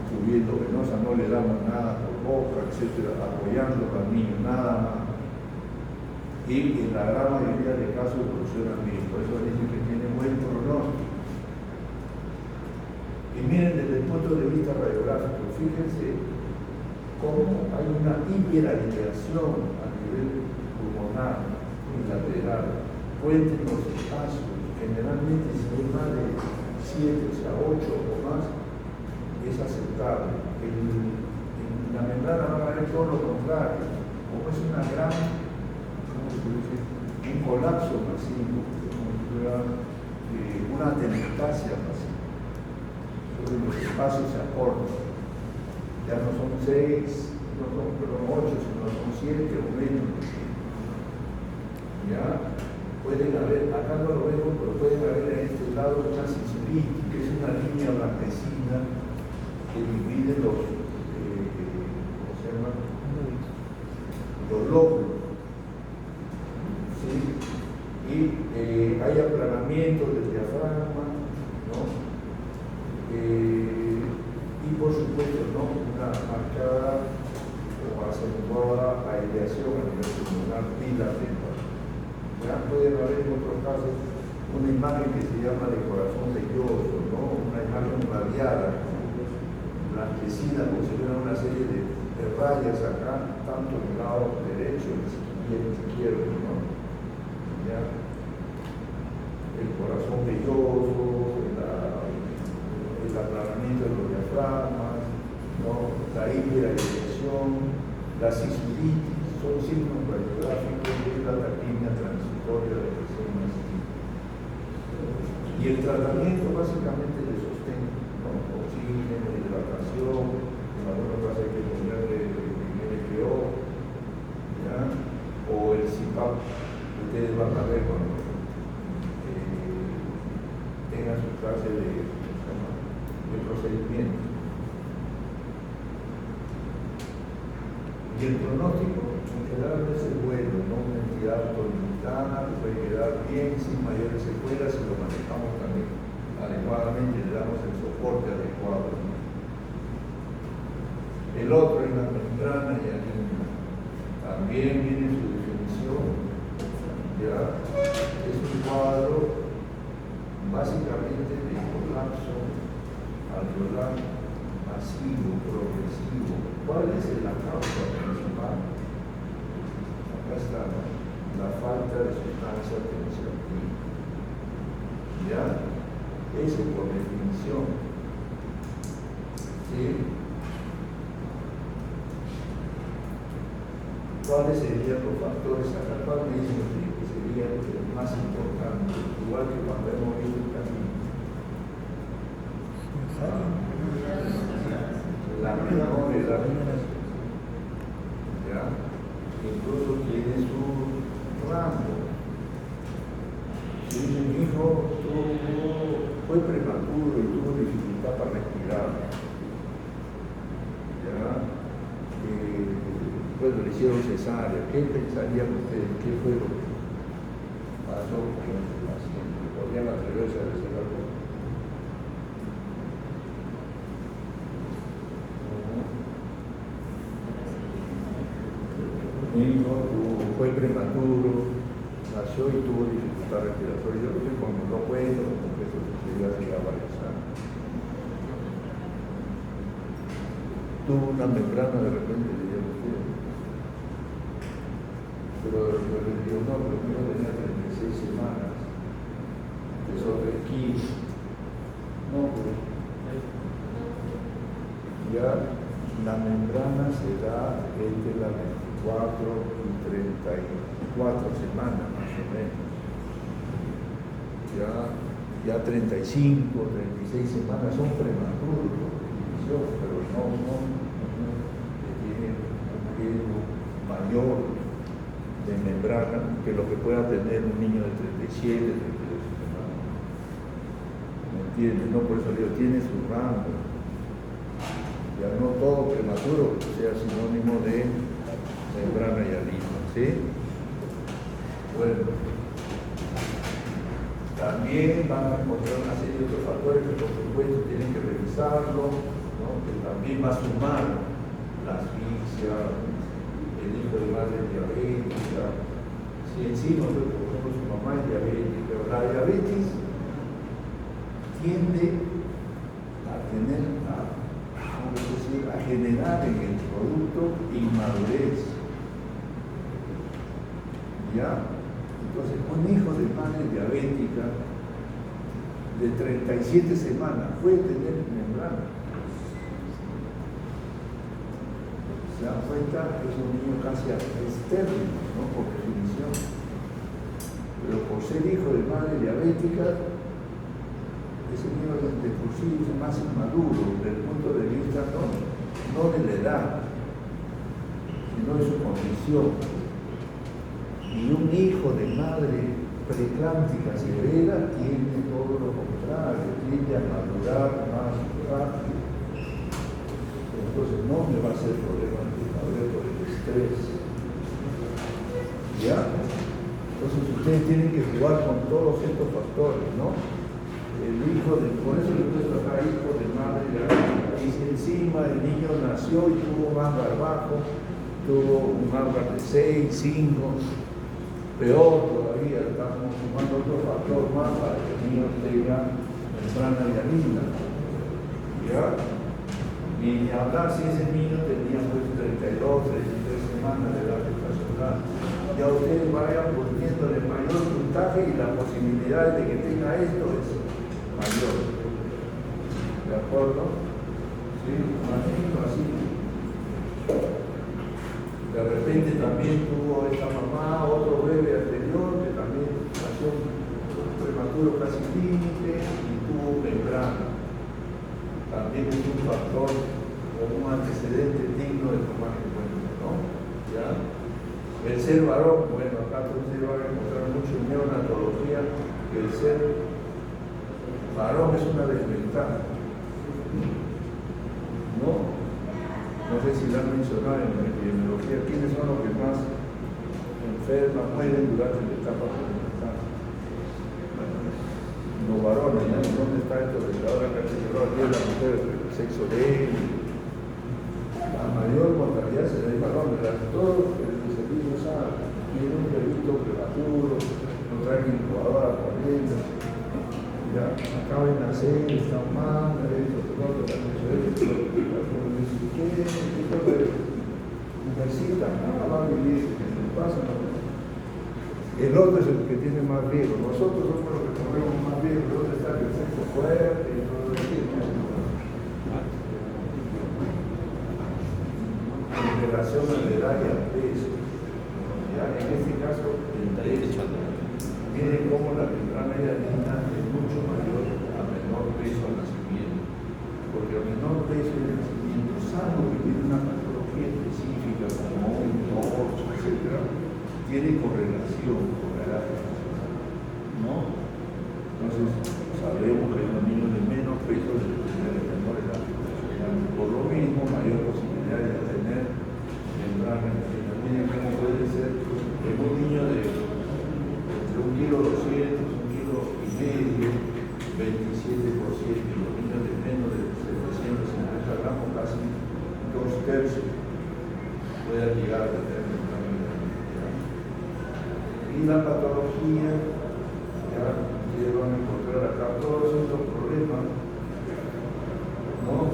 subiendo venosa, no le damos nada por boca, etcétera, apoyando al niño, nada más. Y en la gran mayoría de casos evolucionan bien, por eso dicen que tiene buen pronóstico. Y miren desde el punto de vista radiográfico, fíjense cómo hay una hiperalineación a nivel pulmonar unilateral, pueden los espacios, generalmente si hay más de 7, o sea 8 o más, es aceptable. En la membrana van a ver todo lo contrario, como es una gran, ¿cómo se dice? Un colapso masivo, como si fuera una atenestasia masiva. Entonces los espacios se acortan. Ya no son 6, no son 8, sino son 7 o menos. Ya pueden haber, acá no lo vemos, pero pueden haber en este lado una sisuritis, que es una línea blanquecina que divide los, ¿cómo se llama? Los lóbulos. ¿Sí? Y hay aplanamiento del diafragma, ¿no? Y por supuesto, ¿no? Una marcada o acentuada aireación a nivel pulmonar bilateral. Ya pueden haber en otros casos una imagen que se llama de corazón velloso, ¿no? Una imagen radiada, blanquecina, como si fuera una serie de rayas acá, tanto en el lado derecho y en el izquierdo, ¿no? ¿Ya? El corazón velloso, el aplanamiento de los diafragmas, ¿no? La hiperaireación, la sisuritis, son signos radiográficos de la taquimia transitoria de recién nacido. Y el tratamiento básicamente de esos ustedes van a ver cuando tengan su clase de procedimiento. Y el pronóstico en general es bueno, no una entidad autolimitada, puede quedar bien sin mayores secuelas si lo manejamos también adecuadamente, le damos el soporte adecuado, ¿no? El otro es la membrana hialina. También viene su definición, ya es un cuadro básicamente de colapso alveolar masivo, progresivo. ¿Cuál es la causa principal? Acá está, ¿no? La falta de sustancia tensioactiva. ¿Ya? Eso por definición. ¿Sí? ¿Cuáles serían los factores acá? ¿Cuál me dicen que sería el más importante? Igual que cuando hemos visto el camino. La menor edad. ¿Ya? Incluso tiene su rango. Si mi hijo fue prematuro y tuvo dificultad para respirar, ¿ya? Bueno, le hicieron cesárea. ¿Qué pensarían ustedes? ¿Qué fue lo que pasó con este paciente? ¿Podrían atreverse a decir algo? Mi hijo fue prematuro, nació y tuvo dificultad respiratoria. Yo creo que cuando no cuento, porque eso sucedió hace ya varios años. Tuvo una membrana de repente, diría usted. Pero le digo, no, pero mi hijo tenía 36 semanas, pesó 3 kilos. No, pues ya la membrana se da entre las 24 y 34 semanas más o menos. Ya 35, 36 semanas son prematuros, pero no tienen un riesgo mayor de membrana que lo que pueda tener un niño de 37, 32 semanas. ¿Me entiendes? No, por eso digo, tiene su rango. Ya no todo prematuro sea sinónimo de membrana hialina, ¿sí? Bueno, también van a encontrar una serie de otros factores que por supuesto tienen que revisarlo, ¿no? Que también va a sumar la asfixia, el hijo de madre diabética. Si encima, por ejemplo, su mamá es diabética, la diabetes tiende a tener, a generar en el producto inmadurez. ¿Ya? Entonces, un hijo de madre diabética de 37 semanas puede tener membrana. Se dan cuenta que es un niño casi estéril, ¿no? Por definición. Pero por ser hijo de madre diabética, ese niño de por sí es más inmaduro desde el punto de vista no de la edad, sino de su condición. Y un hijo de madre preclántica severa tiene todo lo contrario, tiende a madurar más rápido. Entonces no me va a ser problema por el estrés. ¿Ya? Entonces ustedes tienen que jugar con todos estos factores, ¿no? El hijo de, por eso le puesto acá hijo de madre, y si encima el niño nació y tuvo un ámbar bajo, tuvo un ámbar de 6, 5, peor todavía, estamos sumando otro factor más para que el niño tenga membrana hialina. ¿Ya? Y hablar si ese niño tenía pues 32, 33 semanas de edad gestacional. Ya ustedes vayan poniéndole mayor puntaje y la posibilidad de que tenga esto es mayor. ¿De acuerdo? ¿Sí? Imagino así. De repente también tuvo esta mamá otro bebé anterior que también nació prematuro casi límite y tuvo membrana. También es un factor o un antecedente digno de tomar en cuenta, ¿no? ¿Ya? El ser varón, bueno, acá ustedes van a encontrar que el ser varón es una desventaja. No sé si lo han mencionado en la epidemiología, quiénes son los que más enferman, mueren durante la etapa prenatal. Los varones, ¿no? ¿Dónde está esto de que ahora casi que no tiene la mujer el sexo de él? La mayor mortalidad se da en varones, todos el servicio sabe, tiene un bebito prematuro, no traen incubadora por dentro, ya acaba de nacer, está mal, necesita, va a vivir, pasa, el otro es el que tiene más riesgo, nosotros somos los que corremos más riesgo, el otro está el sexo fuerte y todo eso. En relación a la edad y al peso, ya en este caso el peso, miren cómo la membrana hialina es mucho mayor a menor peso al nacimiento, porque a menor peso del nacimiento, salvo que tiene una patología específica como un torso, etc., tiene correlación con la edad, ¿no? Entonces sabemos que los niños de menos peso deben tener menor edad, por lo mismo mayor posibilidad de tener membrana hialina. Miren cómo puede ser en un niño de 1,2 kg, 1,5 kg, 27%, y los niños de menos de 750 gramos, casi 2/3 pueden llegar a tener membrana hialina. Y la patología, ya ustedes van a encontrar acá todos estos problemas, ¿no?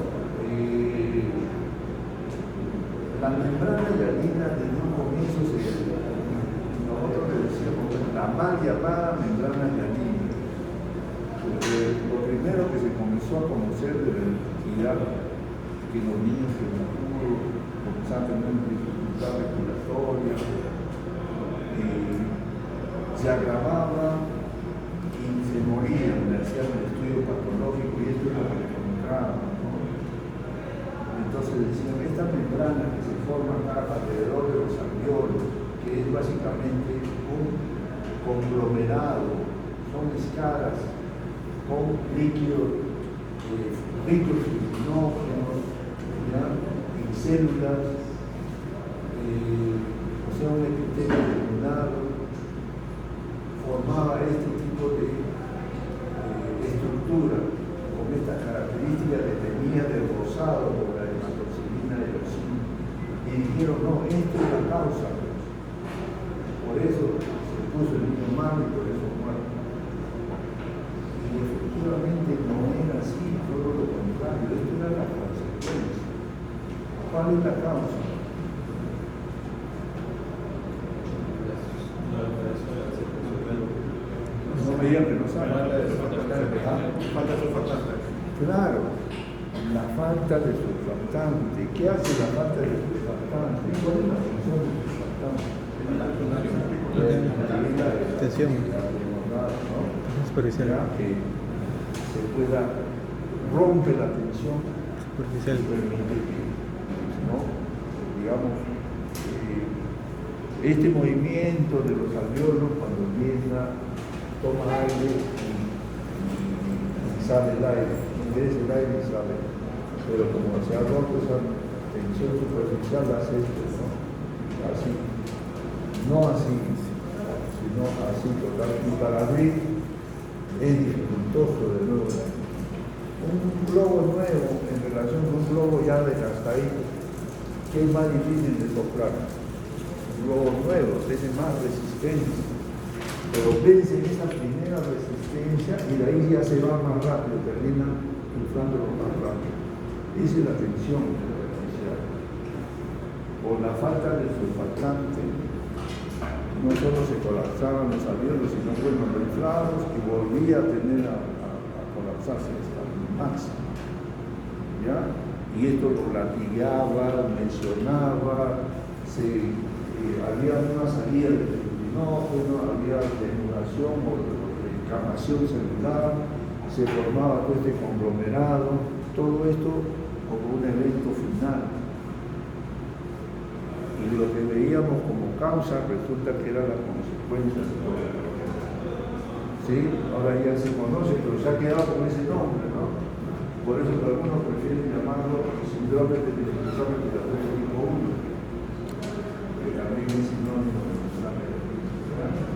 La membrana hialina desde un comienzo nosotros le decíamos la mal llamada membrana hialina. Lo primero que se comenzó a conocer de la identidad que los niños prematuros comenzaban a tener dificultad respiratoria, se agravaba y se morían, le hacían el estudio patológico y esto es lo que le encontraban, ¿no? Entonces decían, esta membrana que se forma acá alrededor de los alveolos, que es básicamente un conglomerado, son escalas con líquidos ricos fibrinogenos y células, o sea, un epitelio terminado, formaba este tipo de estructura con estas características que tenía de rosado por la hematoxilina y el oxígeno, y dijeron, no, esto es la causa, por eso se puso el niño malo y por eso muerto. Y efectivamente no era así, todo lo contrario, esto era la consecuencia. ¿Cuál es la causa? No me digan que no saben. Claro, la falta de surfactante. ¿Qué hace la falta de surfactante? ¿Cuál es la función del surfactante? Tensión. Superficial. Que se pueda romper la tensión Superficial. y permite que, ¿no? Digamos, este movimiento de los alveolos cuando empieza, toma aire y sale el aire, ingresa el aire y sale, pero como se ha roto esa tensión superficial, hace esto, ¿no? Así, no así, sino así total. Y para abrir es dificultoso de nuevo. Un globo nuevo en relación con un globo ya desgastadito, que es más difícil de soplar. Un globo nuevo tiene más resistencia, pero vence esa primera resistencia y de ahí ya se va más rápido, termina inflándolo más rápido. Esa es la tensión superficial. Por la falta de surfactante, no solo se colapsaban los alveolos, sino fueron inflados y volvía a tener a colapsarse hasta el máximo. ¿Ya? Y esto lo latigaba, lesionaba, había una salida de fibrinógeno, había denudation o descamación celular, se formaba todo este conglomerado, todo esto como un evento final. Y lo que veíamos como causa resulta que era la consecuencia de todo. ¿sí? Ahora ya se conoce, pero se ha quedado con ese nombre, ¿no? Por eso algunos prefieren llamarlo síndrome de dificultad respiratoria tipo 1, que también es sinónimo de enfermedad respiratoria.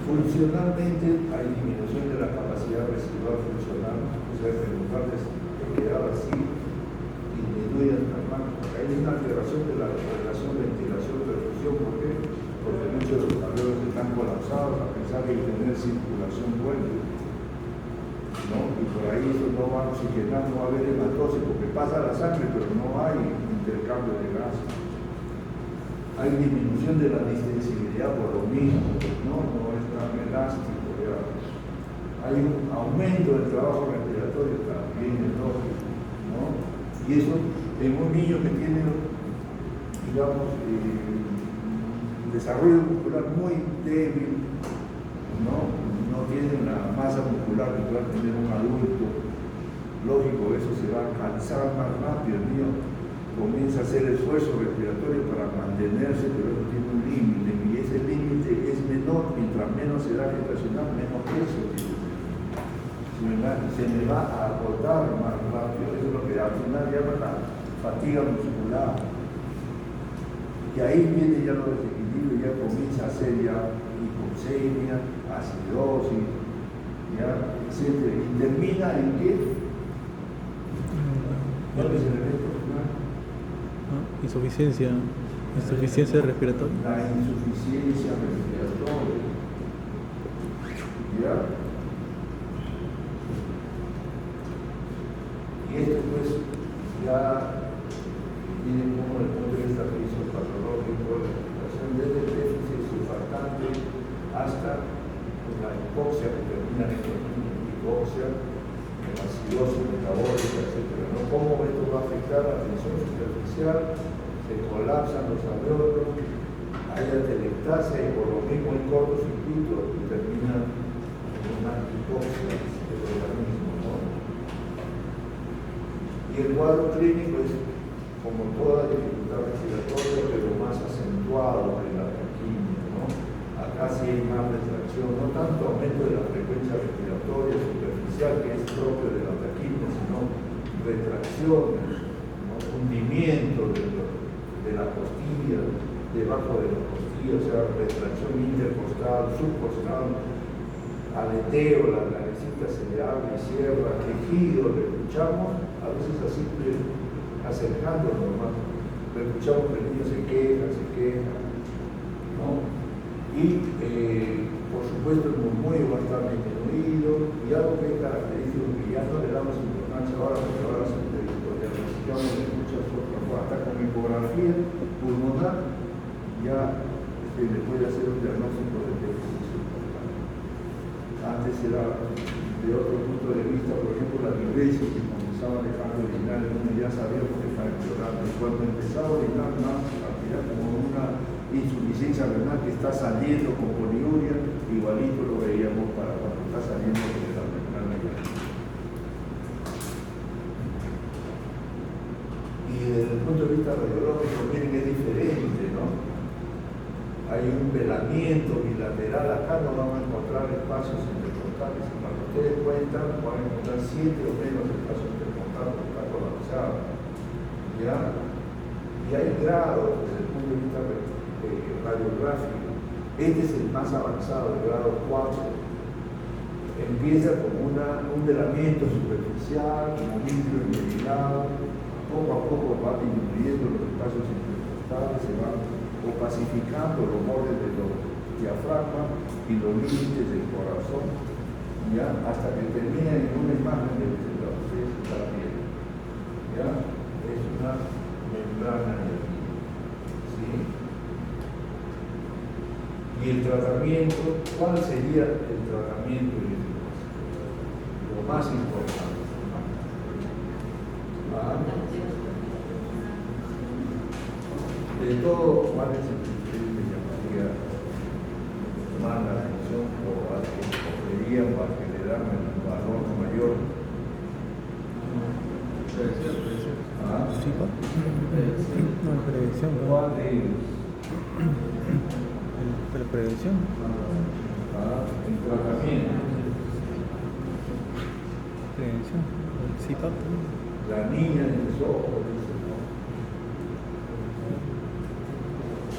Funcionalmente hay disminución de la capacidad residual funcional, o sea que en lugar de quedar así, disminuye el tamaño. Hay una alteración de la relación ventilación-perfusión, ¿por qué? Porque muchos de los alveolos están colapsados a pesar de tener circulación buena, ¿no? Y por ahí eso no va a oxigenar, no va a haber hematosis, porque pasa la sangre, pero no hay intercambio de gas. Hay disminución de la distensibilidad por lo mismo, no es tan elástico, ya. Hay un aumento del trabajo respiratorio también, es lógico, ¿no? Y eso en un niño que tiene, digamos, desarrollo muscular muy débil, no tiene una masa muscular que pueda tener un adulto, lógico, eso se va a cansar más rápido. El niño comienza a hacer esfuerzo respiratorio para mantenerse, pero eso tiene un límite, y ese límite es menor, mientras menos edad gestacional, menos peso tiene. Se me va a agotar más rápido, eso es lo que al final llaman la fatiga muscular. Y ahí viene ya los desequilibrios, ya comienza a ser ya hipoxemia, acidosis, ya, etc. ¿Y termina en qué? ¿Cuál es el evento final? Insuficiencia respiratoria. La insuficiencia respiratoria. ¿Ya? Y esto pues ya tiene como el punto de vista fisiopatológico, la situación desde el déficit surfactante hasta la hipoxia que termina en hipoxia, en la acidosis metabólica, etc. ¿No? ¿Cómo esto va a afectar la tensión superficial? Se colapsan los alveolos, hay atelectasia y por lo mismo hay cortocircuito y termina en una hipoxia del organismo, ¿no? Y el cuadro clínico es como toda dificultad respiratoria, pero más acentuado que la taquimia, ¿no? Acá sí hay más retracción, no tanto aumento de la frecuencia respiratoria superficial, que es propio de la taquimia, sino retracciones, ¿no? Hundimiento de la costilla, debajo de la costilla, o sea, retracción intercostal, subcostal, aleteo, la naricita se le abre y cierra, quejido, le escuchamos, a veces así acercándonos más, le escuchamos que el niño se queja, ¿no? Y por supuesto el murmullo va a estar disminuido, y algo que es característico que ya no le damos importancia ahora, porque ahora se diagnosticamos de muchas otras cosas, hasta con ecografía pulmonar ya se le puede hacer un diagnóstico de déficit surfactante. Antes era de otro punto de vista, por ejemplo, la diuresis, que comenzaba a dejar de orinar, uno ya sabía por qué estaba empeorando. Y cuando empezaba a orinar más, había como una insuficiencia renal que está saliendo con poliuria, igualito lo veíamos para cuando está saliendo de la renal media. Y desde el punto de vista radiológico, miren, es diferente, ¿no? Hay un velamiento bilateral, acá no van a encontrar espacios intercostales. Cuando ustedes cuentan, van a encontrar 7 o menos espacios intercostales, está colapsado. ¿Ya? Y hay grados desde el punto de vista radiográfico. Este es el más avanzado, el grado 4. Empieza como un velamiento superficial, como un vidrio envenenado. Poco a poco va disminuyendo los espacios intercostales, se van opacificando los bordes de los diafragmas y los límites del corazón, ¿ya? Hasta que termina en una imagen de la piel, ¿ya? Es una membrana nerviosa, ¿sí? Y el tratamiento, ¿cuál sería el tratamiento? Lo más importante. De todo, ¿cuál es el criterio que llamaría más la atención o al que escogerían o al que le dan el valor mayor? Prevención. ¿Cuál de ellos? El prevención. En tratamiento. Prevención. Sí, papá. La niña en los ojos, dice, ¿no?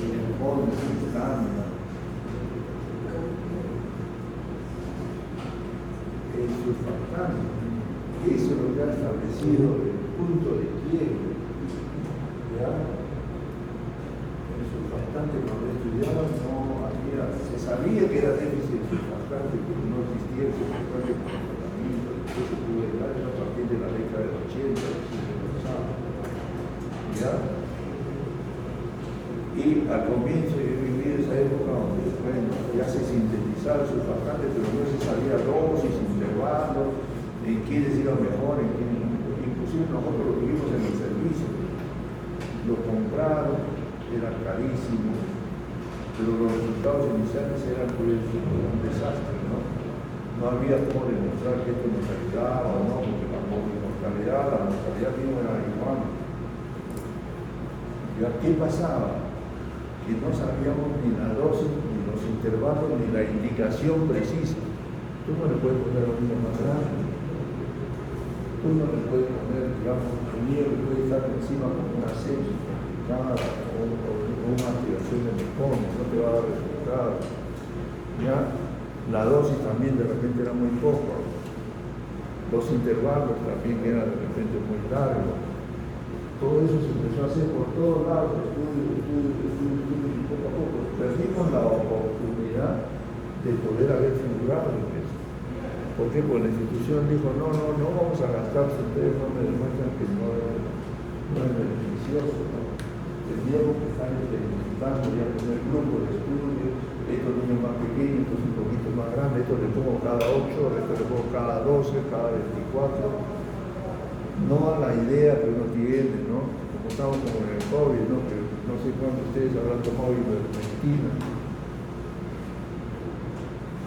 Y en el fondo, en estándar. El surfactante. Eso es lo que ha establecido el punto de quiebre. ¿Ya? El surfactante cuando estudiaba no había, se sabía que era déficit surfactante, pero no existía el surfactante como tratamiento. Después se pudo llegar a partir de la década del 80, ¿ya? Y al comienzo yo viví esa época donde, bueno, ya se sintetizaba el surfactante, pero no se sabía dosis, intervalos, en quiénes iban mejor, en quiénes no. Inclusive nosotros lo tuvimos en el servicio. Lo compraron, era carísimo, pero los resultados iniciales eran pues, un desastre, ¿no? No había cómo demostrar que esto nos ayudaba o no, porque la mortalidad misma era igual. ¿Ya qué pasaba? Que no sabíamos ni la dosis, ni los intervalos, ni la indicación precisa. Tú no le puedes poner a un niño más grande. Tú no le puedes poner, digamos, un niño le puede estar encima con una sepsis complicada o una activación de mecones, no te va a dar resultados. ¿Ya? La dosis también de repente era muy poco. Los intervalos también eran de repente muy largos. Todo eso se empezó a hacer por todos lados, estudios, y poco a poco perdimos la oportunidad de poder haber figurado en eso. ¿Por qué? Porque la institución dijo, no vamos a gastar si ustedes no me demuestran que no es beneficioso, ¿no? Tendríamos que estar implementando ya tener grupos de estudios, estos niños más pequeños, estos un poquito más grandes, estos le pongo cada 8, estos le pongo cada 12, cada 24. No a la idea que uno tiene, ¿no? Como estamos como en el COVID, ¿no? Que no sé cuántos de ustedes habrán tomado ivermectina.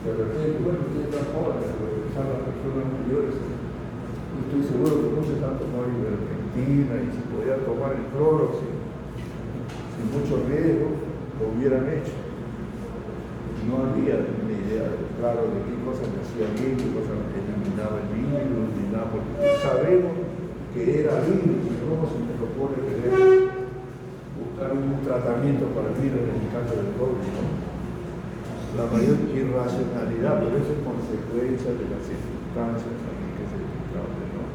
De repente, bueno, ustedes están jóvenes, pero pensar las personas mayores, no estoy seguro que muchos han tomado ivermectina y si podían tomar el cloro, sin mucho riesgo, lo hubieran hecho. No había una idea claro de qué cosas me hacía bien, qué cosas eliminaba el virus, ni nada, porque sabemos que era virus, y cómo se me propone querer buscar un tratamiento para el virus en el caso del COVID, ¿no? La mayor irracionalidad, pero eso es consecuencia de las circunstancias también que se encontraban, ¿no?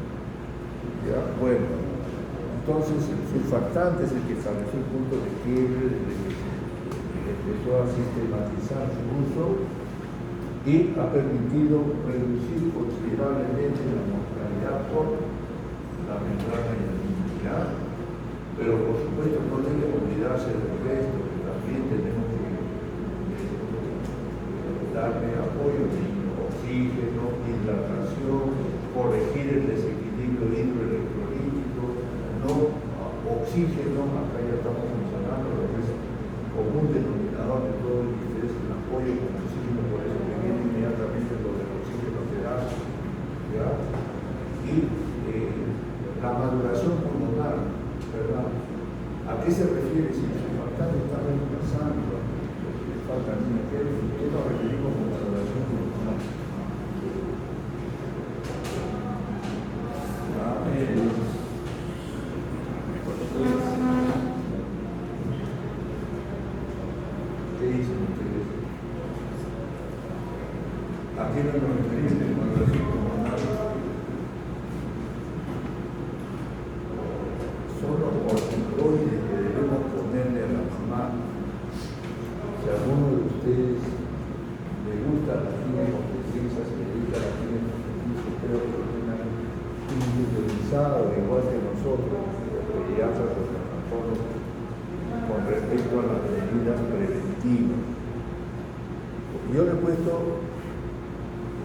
¿Ya? Bueno, entonces el surfactante es el que estableció el punto de quiebre desde que se empezó a sistematizar su uso y ha permitido reducir considerablemente la mortalidad por la membrana hidroquímica, pero por supuesto no tiene que olvidarse del resto, que también tenemos que darle apoyo de oxígeno, hidratación, corregir el desequilibrio hidroelectrolítico, no oxígeno, acá ya estamos mencionando lo que es común denominador de todo el que es el apoyo con oxígeno, por eso que viene inmediatamente lo del oxígeno terapia, ¿ya? Y la maduración pulmonar, ¿verdad? ¿A qué se refiere? Si el surfactante está reemplazando, le falta ¿qué nos referimos con maduración pulmonar? ¿Qué dicen ustedes? ¿A qué nos referimos con maduración pulmonar? Son los corticoides que debemos ponerle a la mamá. Si a alguno de ustedes le gusta la quimioterapia, se dedica a la quimioterapia, creo que lo tengan individualizado, igual que nosotros, los pediatras, los neonatólogos, con respecto a las medidas preventivas. Yo le he puesto,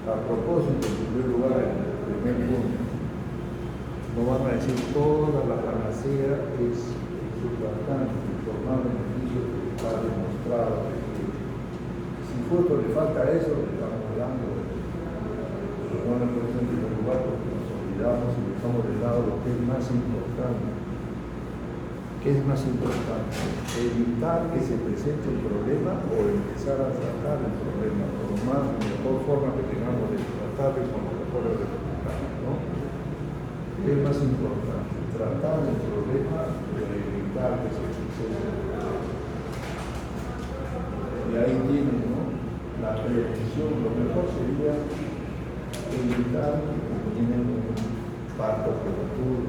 a propósito, en primer lugar, el primer punto. No van a decir toda la panacea es surfactante, por más beneficios que está demostrado. Si justo le falta eso, le estamos hablando. Pero no le puedo en primer lugar porque nos olvidamos y dejamos de lado lo que es más importante. ¿Qué es más importante? Evitar que se presente un problema o empezar a tratar el problema por la mejor forma que tengamos de tratarlo con los mejores resultados, ¿no? ¿Qué es más importante? Tratar el problema o evitar que se suceda. Y ahí tienen, ¿no?, la prevención. Lo mejor sería evitar que terminen un parto prematuro,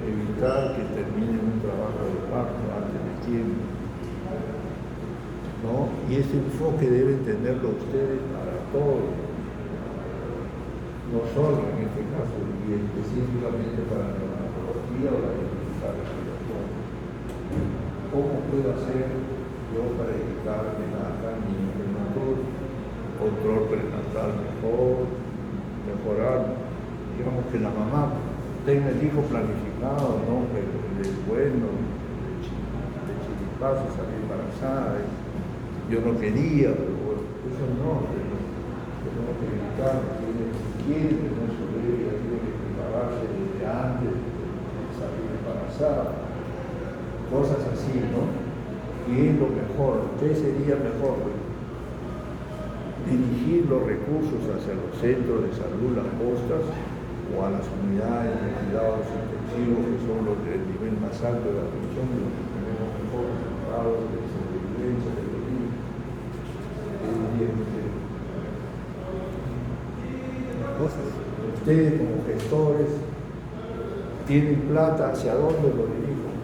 evitar que terminen un trabajo de parto antes de tiempo, ¿no? Y ese enfoque deben tenerlo ustedes para todo, no solo en este caso, y específicamente para la neonatología o la dificultad respiratoria. ¿Cómo puedo hacer yo para evitar que nazcan niños prematuros? Control prenatal mejor, mejorar, digamos que la mamá tenga el hijo planificado, ¿no? Pero es bueno, de chiripazo salir embarazada. Yo no quería, pero bueno, eso no, tenemos que evitar, quiere tener su bebé, tiene que prepararse desde antes de salir embarazada, cosas así, ¿no? Y es lo mejor. ¿Qué sería mejor? Dirigir los recursos hacia los centros de salud, las postas, o a las unidades de cuidados intensivos, que son los del nivel más alto de la atención, los que tenemos mejores resultados de sobrevivencia de los niños. Ustedes como gestores tienen plata, ¿hacia dónde lo dirigen?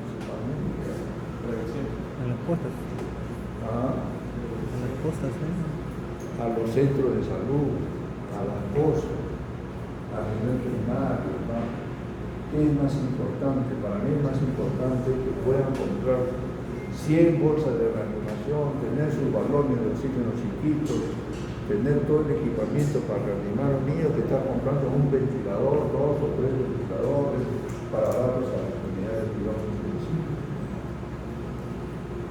A las postas. ¿Ah? A las postas, A los centros de salud, a las cosas, a nivel primario, ¿no? ¿Qué es más importante? Para mí es más importante que puedan comprar 100 bolsas de reanimación, tener sus balones de oxígeno chiquitos, tener todo el equipamiento para reanimar a un niño que está comprando un ventilador, 2 o 3 ventiladores para darlos a las unidades de cuidados intensivos.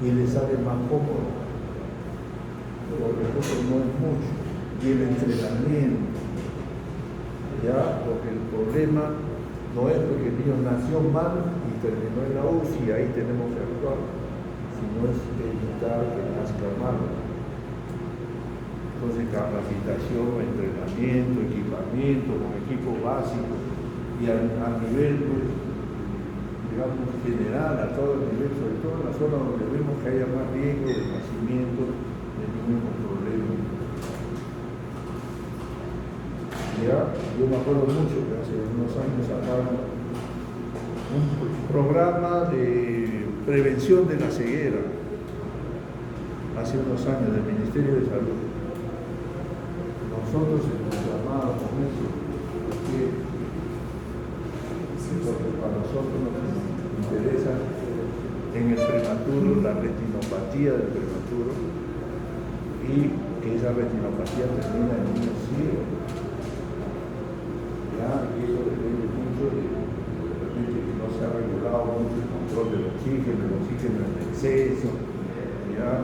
Y les sale más cómodo. Los recursos no es mucho, y el entrenamiento, ya, porque el problema no es porque el niño nació mal y terminó en la UCI, ahí tenemos que actuar, sino es evitar que nazca mal. Entonces, capacitación, entrenamiento, equipamiento, con equipos básicos, y a nivel, pues, digamos, general, a todo el nivel, sobre todo en la zona donde vemos que haya más riesgo de nacimiento, de ningún problema. Ya, yo me acuerdo mucho que hace unos años sacaron un programa de prevención de la ceguera, hace unos años, del Ministerio de Salud. Nosotros hemos llamado con eso, porque para nosotros nos interesa en el prematuro la retinopatía del prematuro, y que esa retinopatía termina en niños ciegos. ¿Ya? Y eso depende mucho de repente que no se ha regulado mucho el control del oxígeno en exceso, ¿ya?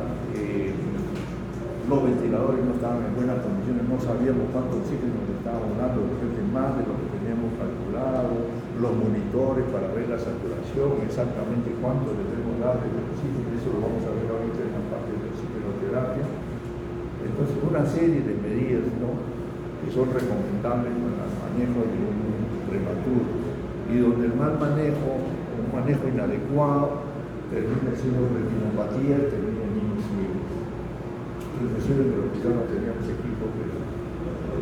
Los ventiladores no estaban en buenas condiciones, no sabíamos cuánto oxígeno le estábamos dando, de repente más de lo que teníamos calculado, los monitores para ver la saturación, exactamente cuánto debemos dar de oxígeno, eso lo vamos a ver ahorita en la parte de la oxigenoterapia. Entonces, una serie de medidas, ¿no?, que son recomendables para el manejo de un prematuro, y donde el mal manejo, un manejo inadecuado, termina siendo retinopatía y termina en niños ciegos. Inclusive en el hospital no teníamos equipos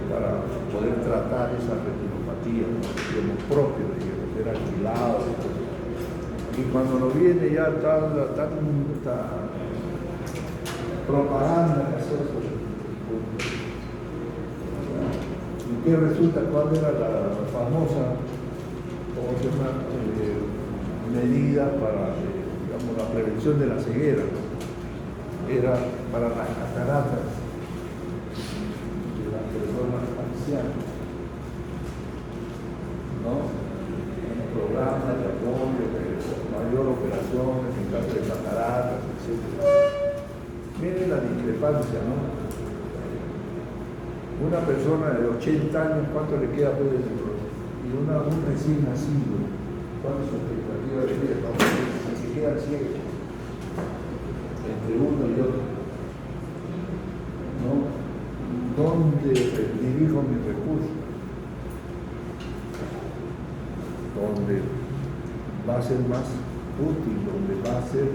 para poder tratar esa retinopatía, ¿no?, digamos, propio, digamos, era alquilado. Y cuando nos viene ya tanta propaganda que hacer sobre el ¿y qué resulta? ¿Cuál era la famosa, cómo se llama, medida para, digamos, la prevención de la ceguera? Era para las cataratas de las personas ancianas, ¿no? Un programa de apoyo, de mayor operaciones en caso de cataratas, etc. Miren la discrepancia, ¿no? Una persona de 80 años, ¿cuánto le queda después de su? Y un recién nacido, ¿cuál es su expectativa de vida? Se quedan ciegos entre uno y otro. ¿dónde dirijo mis recursos? Donde va a ser más útil, donde va a ser,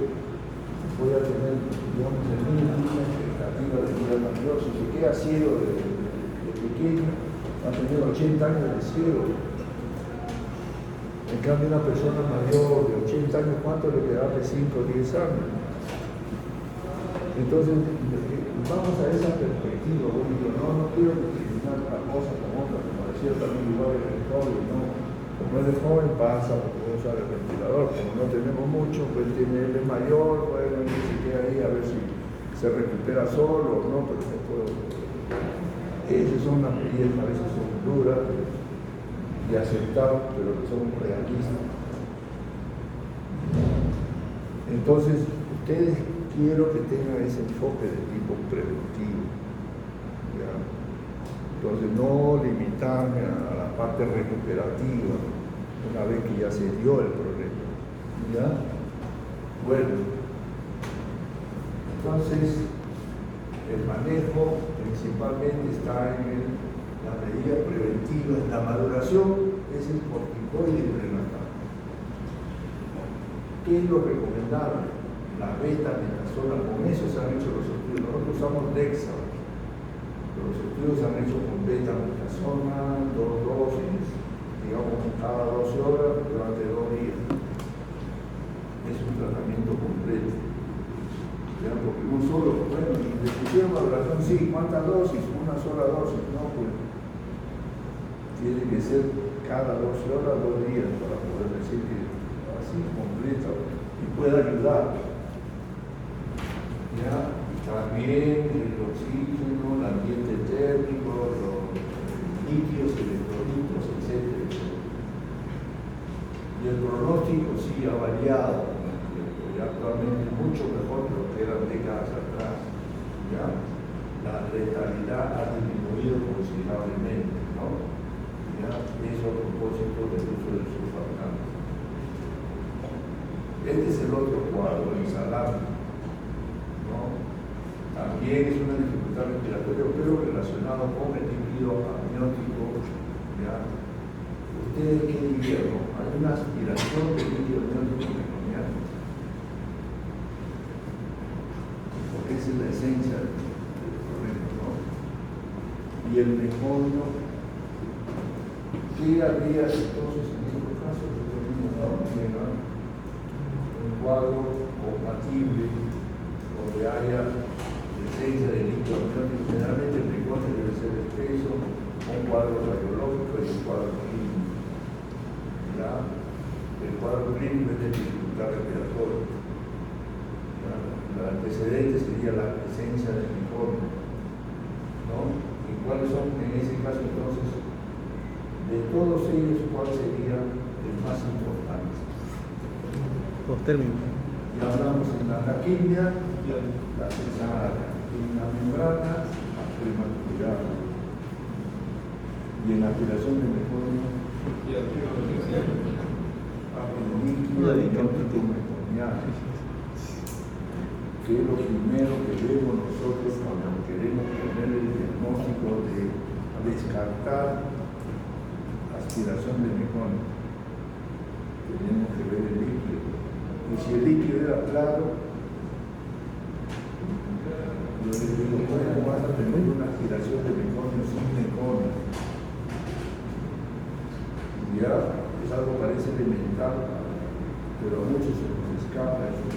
voy a tener, digamos, en una expectativa de vida mayor. Si se queda ciego de pequeño, va a tener 80 años de ciego. En cambio, una persona mayor de 80 años, ¿cuánto le quedará de 5 o 10 años? Entonces, vamos a esa perspectiva. No quiero discriminar una cosa con otra, como decía también igual el joven, ¿no? Como él es joven, pasa porque usa el ventilador. Como no tenemos mucho, pues él es mayor, bueno, él se queda ahí a ver si se recupera solo o no, pero no puedo. Esas son las medidas, a veces son duras de aceptar, pero que son realistas. Entonces, ustedes quiero que tengan ese enfoque de tipo preventivo. ¿Ya? Entonces, no limitarme a la parte recuperativa una vez que ya se dio el problema. ¿Ya? Bueno, entonces, el manejo principalmente está en la medida preventiva. La maduración es el corticoide prenatal. ¿Qué es lo recomendable? La beta-metasona, con eso se han hecho los estudios. Nosotros usamos Dexa. Los estudios se han hecho con beta-metasona, 2 dosis, digamos cada 12 horas durante 2 días. Es un tratamiento completo. ¿Ya? Porque un solo, bueno, le pusieron maduración, sí, ¿cuántas dosis? Una sola dosis, no, pues tiene que ser cada 12 horas, 2 días, para poder decir que así completa y pueda ayudar. ¿Ya? Y también el oxígeno, el ambiente térmico, los líquidos, electrolitos, etc. Y el pronóstico sí ha variado, y actualmente es mucho mejor que lo que eran décadas atrás. ¿Ya? La letalidad ha disminuido considerablemente, ¿no? ¿Ya? Eso a propósito del uso del surfactante. Este es el otro cuadro, el salame. ¿No? También es una dificultad respiratoria, pero relacionado con el líquido amniótico. ¿Ya? ¿Ustedes qué dirían? ¿No? Hay una aspiración de líquido amniótico meconiano, porque esa es la esencia del problema, ¿no? Y el meconio, ¿qué habría entonces en estos casos? Un cuadro compatible donde haya presencia de líquido amniótico. Generalmente el meconio debe ser espeso, un cuadro radiológico y un cuadro clínico. ¿Ya? El cuadro clínico es de dificultad respiratoria. ¿Ya? El antecedente sería la presencia del meconio, ¿no? ¿Y cuáles son en ese caso entonces? De todos ellos, ¿cuál sería el más importante? Postérmico. Ya hablamos en la taquimia, la cesárea, en la membrana, la prematurada. Y en la aspiración de meconio, el líquido amniótico meconiano, que es lo primero que vemos nosotros cuando queremos poner el diagnóstico de descartar aspiración de meconio. Tenemos que ver el líquido. Y si el líquido era claro, yo les digo, bueno, vas a tener una aspiración de meconio sin meconio. Ya, es algo que parece elemental, pero a muchos se nos escapa eso.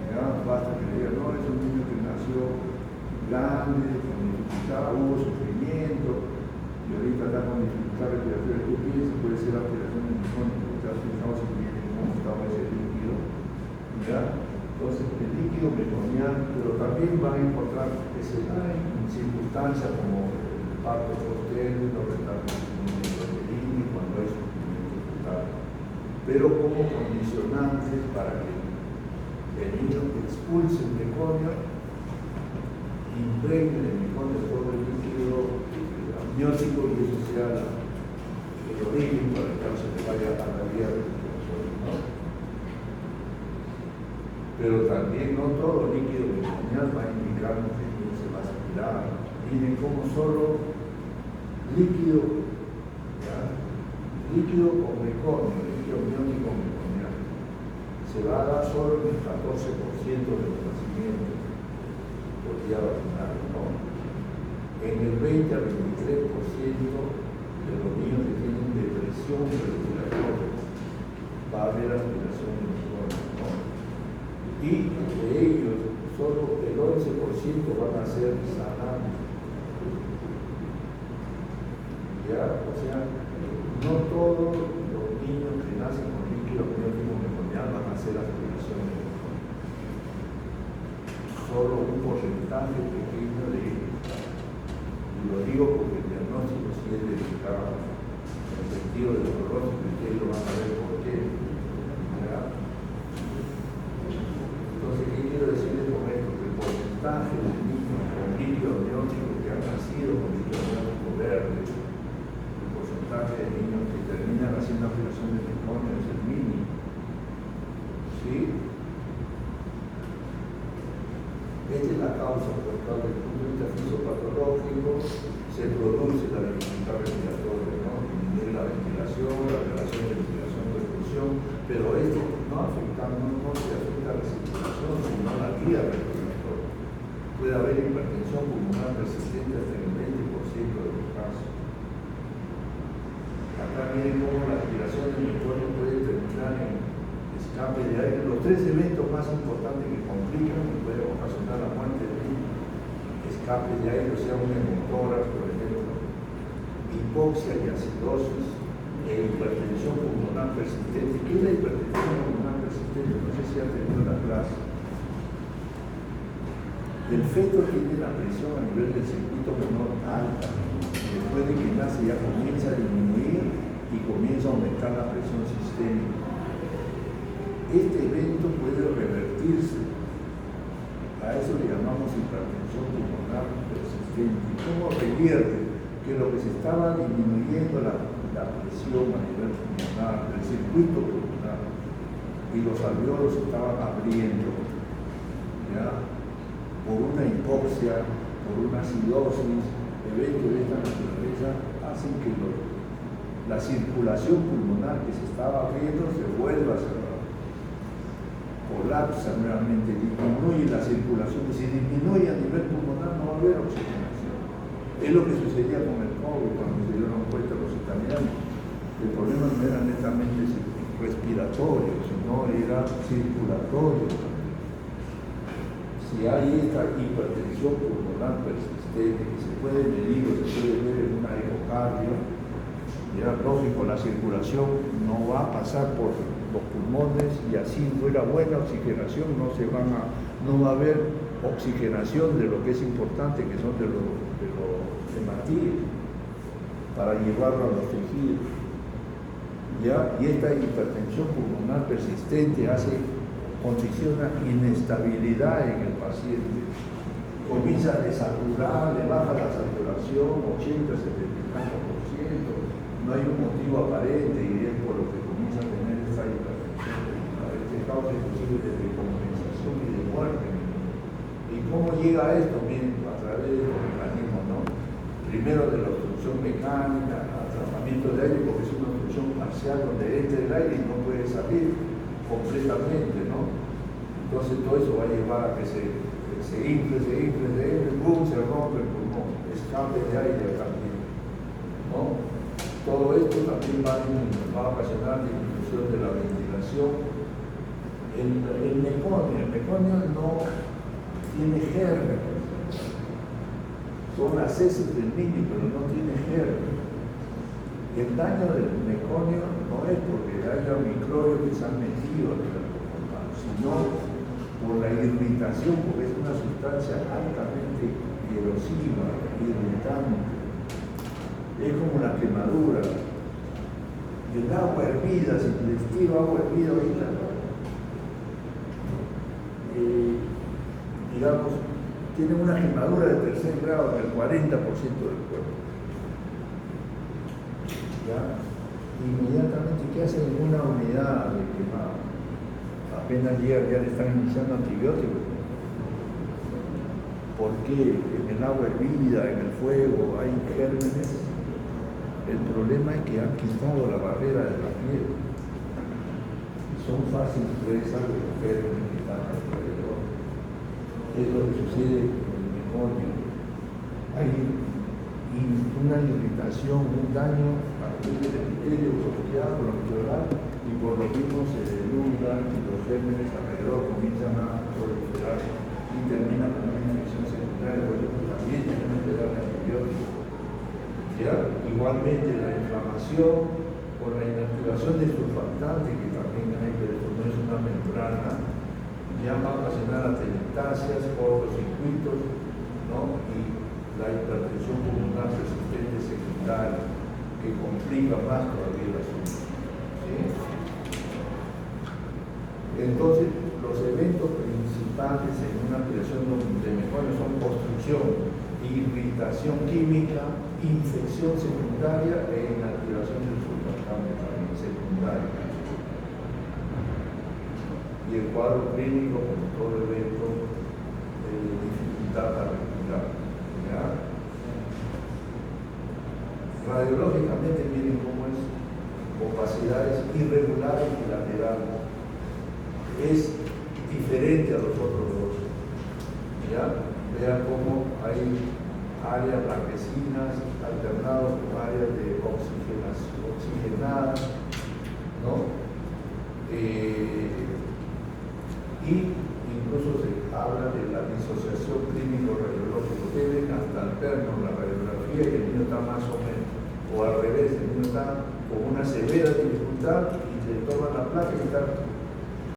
Ya, basta que digan, no, es un niño que nació grande, con dificultad, hubo sufrimiento, y ahorita está con dificultad respiratoria. ¿Tú piensas? Puede ser aspiración de meconio, porque te has fijado si tiene cómo estaba ese líquido. ¿Ya? Entonces, el líquido meconiano, pero también van a encontrar circunstancias como el parto posterior, los retardos cuando hay sufrimiento total, pero como condicionantes para que el niño expulse el meconio, impregne el meconio todo el líquido amniótico y eso sea el origen para que no se le vaya a la vía del corazón, ¿no? Pero también no todo líquido meconiano va a indicar que se va a aspirar. miren cómo solo líquido, ¿ya? Líquido con meconio, líquido amniótico meconial, se va a dar solo en el 14% de los nacimientos por día vaginal, ¿no? En el 20 al 23% de los niños que tienen depresión respiratoria va a haber aspiración de meconio, ¿no? Y entre ellos, solo el 11% van a ser sanados. ¿Ya? O sea, no todos los niños que nacen con líquido amniótico meconial van a hacer aspiración de meconio. Solo un porcentaje pequeño de ellos. Y lo digo porque el diagnóstico sí es delicado, en el sentido de doloroso, que ustedes lo van a ver por qué. ¿Ya? Entonces, ¿qué quiero decirles con esto? Que el porcentaje de niños con líquido amniótico que han nacido con líquido amniótico verde, el porcentaje de niños que terminan haciendo aspiración de meconio es el mínimo. ¿Sí? Esta es la causa por la cual, desde el punto de vista fisiopatológico, se produce la dificultad respiratoria, ¿no? Disminuye la ventilación, la relación de ventilación-perfusión, pero esto no se afecta a la circulación, sino a la vía respiratoria. Puede haber hipertensión pulmonar persistente hasta el 20% de los casos. Acá miren cómo la aspiración del meconio puede terminar en escape de aire. Los tres eventos más importantes que complican y pueden ocasionar la muerte del niño: escape de aire, o sea, un hemotórax, por ejemplo, hipoxia y acidosis, e hipertensión pulmonar persistente. ¿Qué es la hipertensión pulmonar persistente? No sé si han tenido la clase. El feto tiene la presión a nivel del circuito menor alta. Después de que nace ya comienza a disminuir y comienza a aumentar la presión sistémica. Este evento puede revertirse. A eso le llamamos hipertensión pulmonar persistente. ¿Y cómo revierte? Que lo que se estaba disminuyendo la presión a nivel pulmonar, del circuito pulmonar, y los alveolos se estaban abriendo, ¿ya? Por una hipoxia, por una acidosis, eventos de esta naturaleza hacen que la circulación pulmonar que se estaba abriendo se vuelva a cerrar, colapsa nuevamente, disminuye la circulación, y si disminuye a nivel pulmonar no va a haber oxigenación. Es lo que sucedía con el COVID cuando se dieron cuenta los italianos. El problema no era netamente respiratorio, sino era circulatorio. Si hay esta hipertensión pulmonar persistente que se puede medir o se puede ver en una ecocardio, ya lógico, la circulación no va a pasar por los pulmones, y así fuera buena oxigenación, no va a haber oxigenación de lo que es importante, que son de los hematíes, para llevarlo a los tejidos. ¿Ya? Y esta hipertensión pulmonar persistente condiciona inestabilidad en el paciente. Comienza a desaturar, le baja la saturación 80-75%, no hay un motivo aparente, y es por lo que comienza a tener esta hipertensión pulmonar. Este causa inclusive de descompensación y de muerte. ¿Y cómo llega a esto? Miren, a través de los mecanismos, ¿no? Primero de la obstrucción mecánica, atrapamiento de aire, porque es una obstrucción parcial donde entra el aire y no puede salir completamente, ¿no? Entonces todo eso va a llevar a que se infle, ¡pum!, se rompe el pulmón, escape de aire también, ¿no? Todo esto también va a ocasionar disminución de la ventilación. El meconio no tiene germen. Son las heces del niño, pero no tiene germen. El daño del meconio no es porque haya microbios que se han metido en el cuerpo, sino por la irritación, porque es una sustancia altamente erosiva, irritante. Es como la quemadura. El agua hervida, si les tiro agua hervida ahorita, digamos, tiene una quemadura de tercer grado en el 40% del cuerpo. ¿Ya? Inmediatamente, ¿qué hacen en una unidad de quemado? Apenas llega, ya le están iniciando antibióticos. porque en el agua hervida, en el fuego, hay gérmenes. El problema es que han quitado la barrera de la piel. Son fáciles presas de los gérmenes que están alrededor. Es lo que sucede con el meconio. Hay una irritación, un daño a nivel del epitelio bronquial, bronquiolar, y por lo mismo se deslumbran y los gérmenes alrededor comienzan a proliferar y terminan con una infección secundaria. Por ejemplo, también tenemos que darle antibióticos. ¿Ya? Igualmente la inflamación por la inactivación de surfactante, que también hay, pero esto no es una membrana, ya va a ocasionar atelectasias, cortocircuitos, ¿no? Y la hipertensión pulmonar persistente secundaria, que complica más todavía el asunto. ¿Sí? Entonces, los eventos principales en una aspiración de meconio son construcción, irritación química, infección secundaria e inactivación del surfactante también secundaria. Y el cuadro clínico, como todo evento, de dificultad para respirar. ¿Ya? Radiológicamente, miren cómo es: opacidades irregulares y laterales. Es diferente a los otros dos. ¿Ya? Vean cómo hay áreas blanquecinas alternadas con áreas de oxigenadas, ¿no? Y incluso se habla de la disociación clínico-radiológica. Ustedes ven hasta el perno la radiografía y el niño está más o menos, o al revés, el niño está con una severa dificultad y le toman la placa y está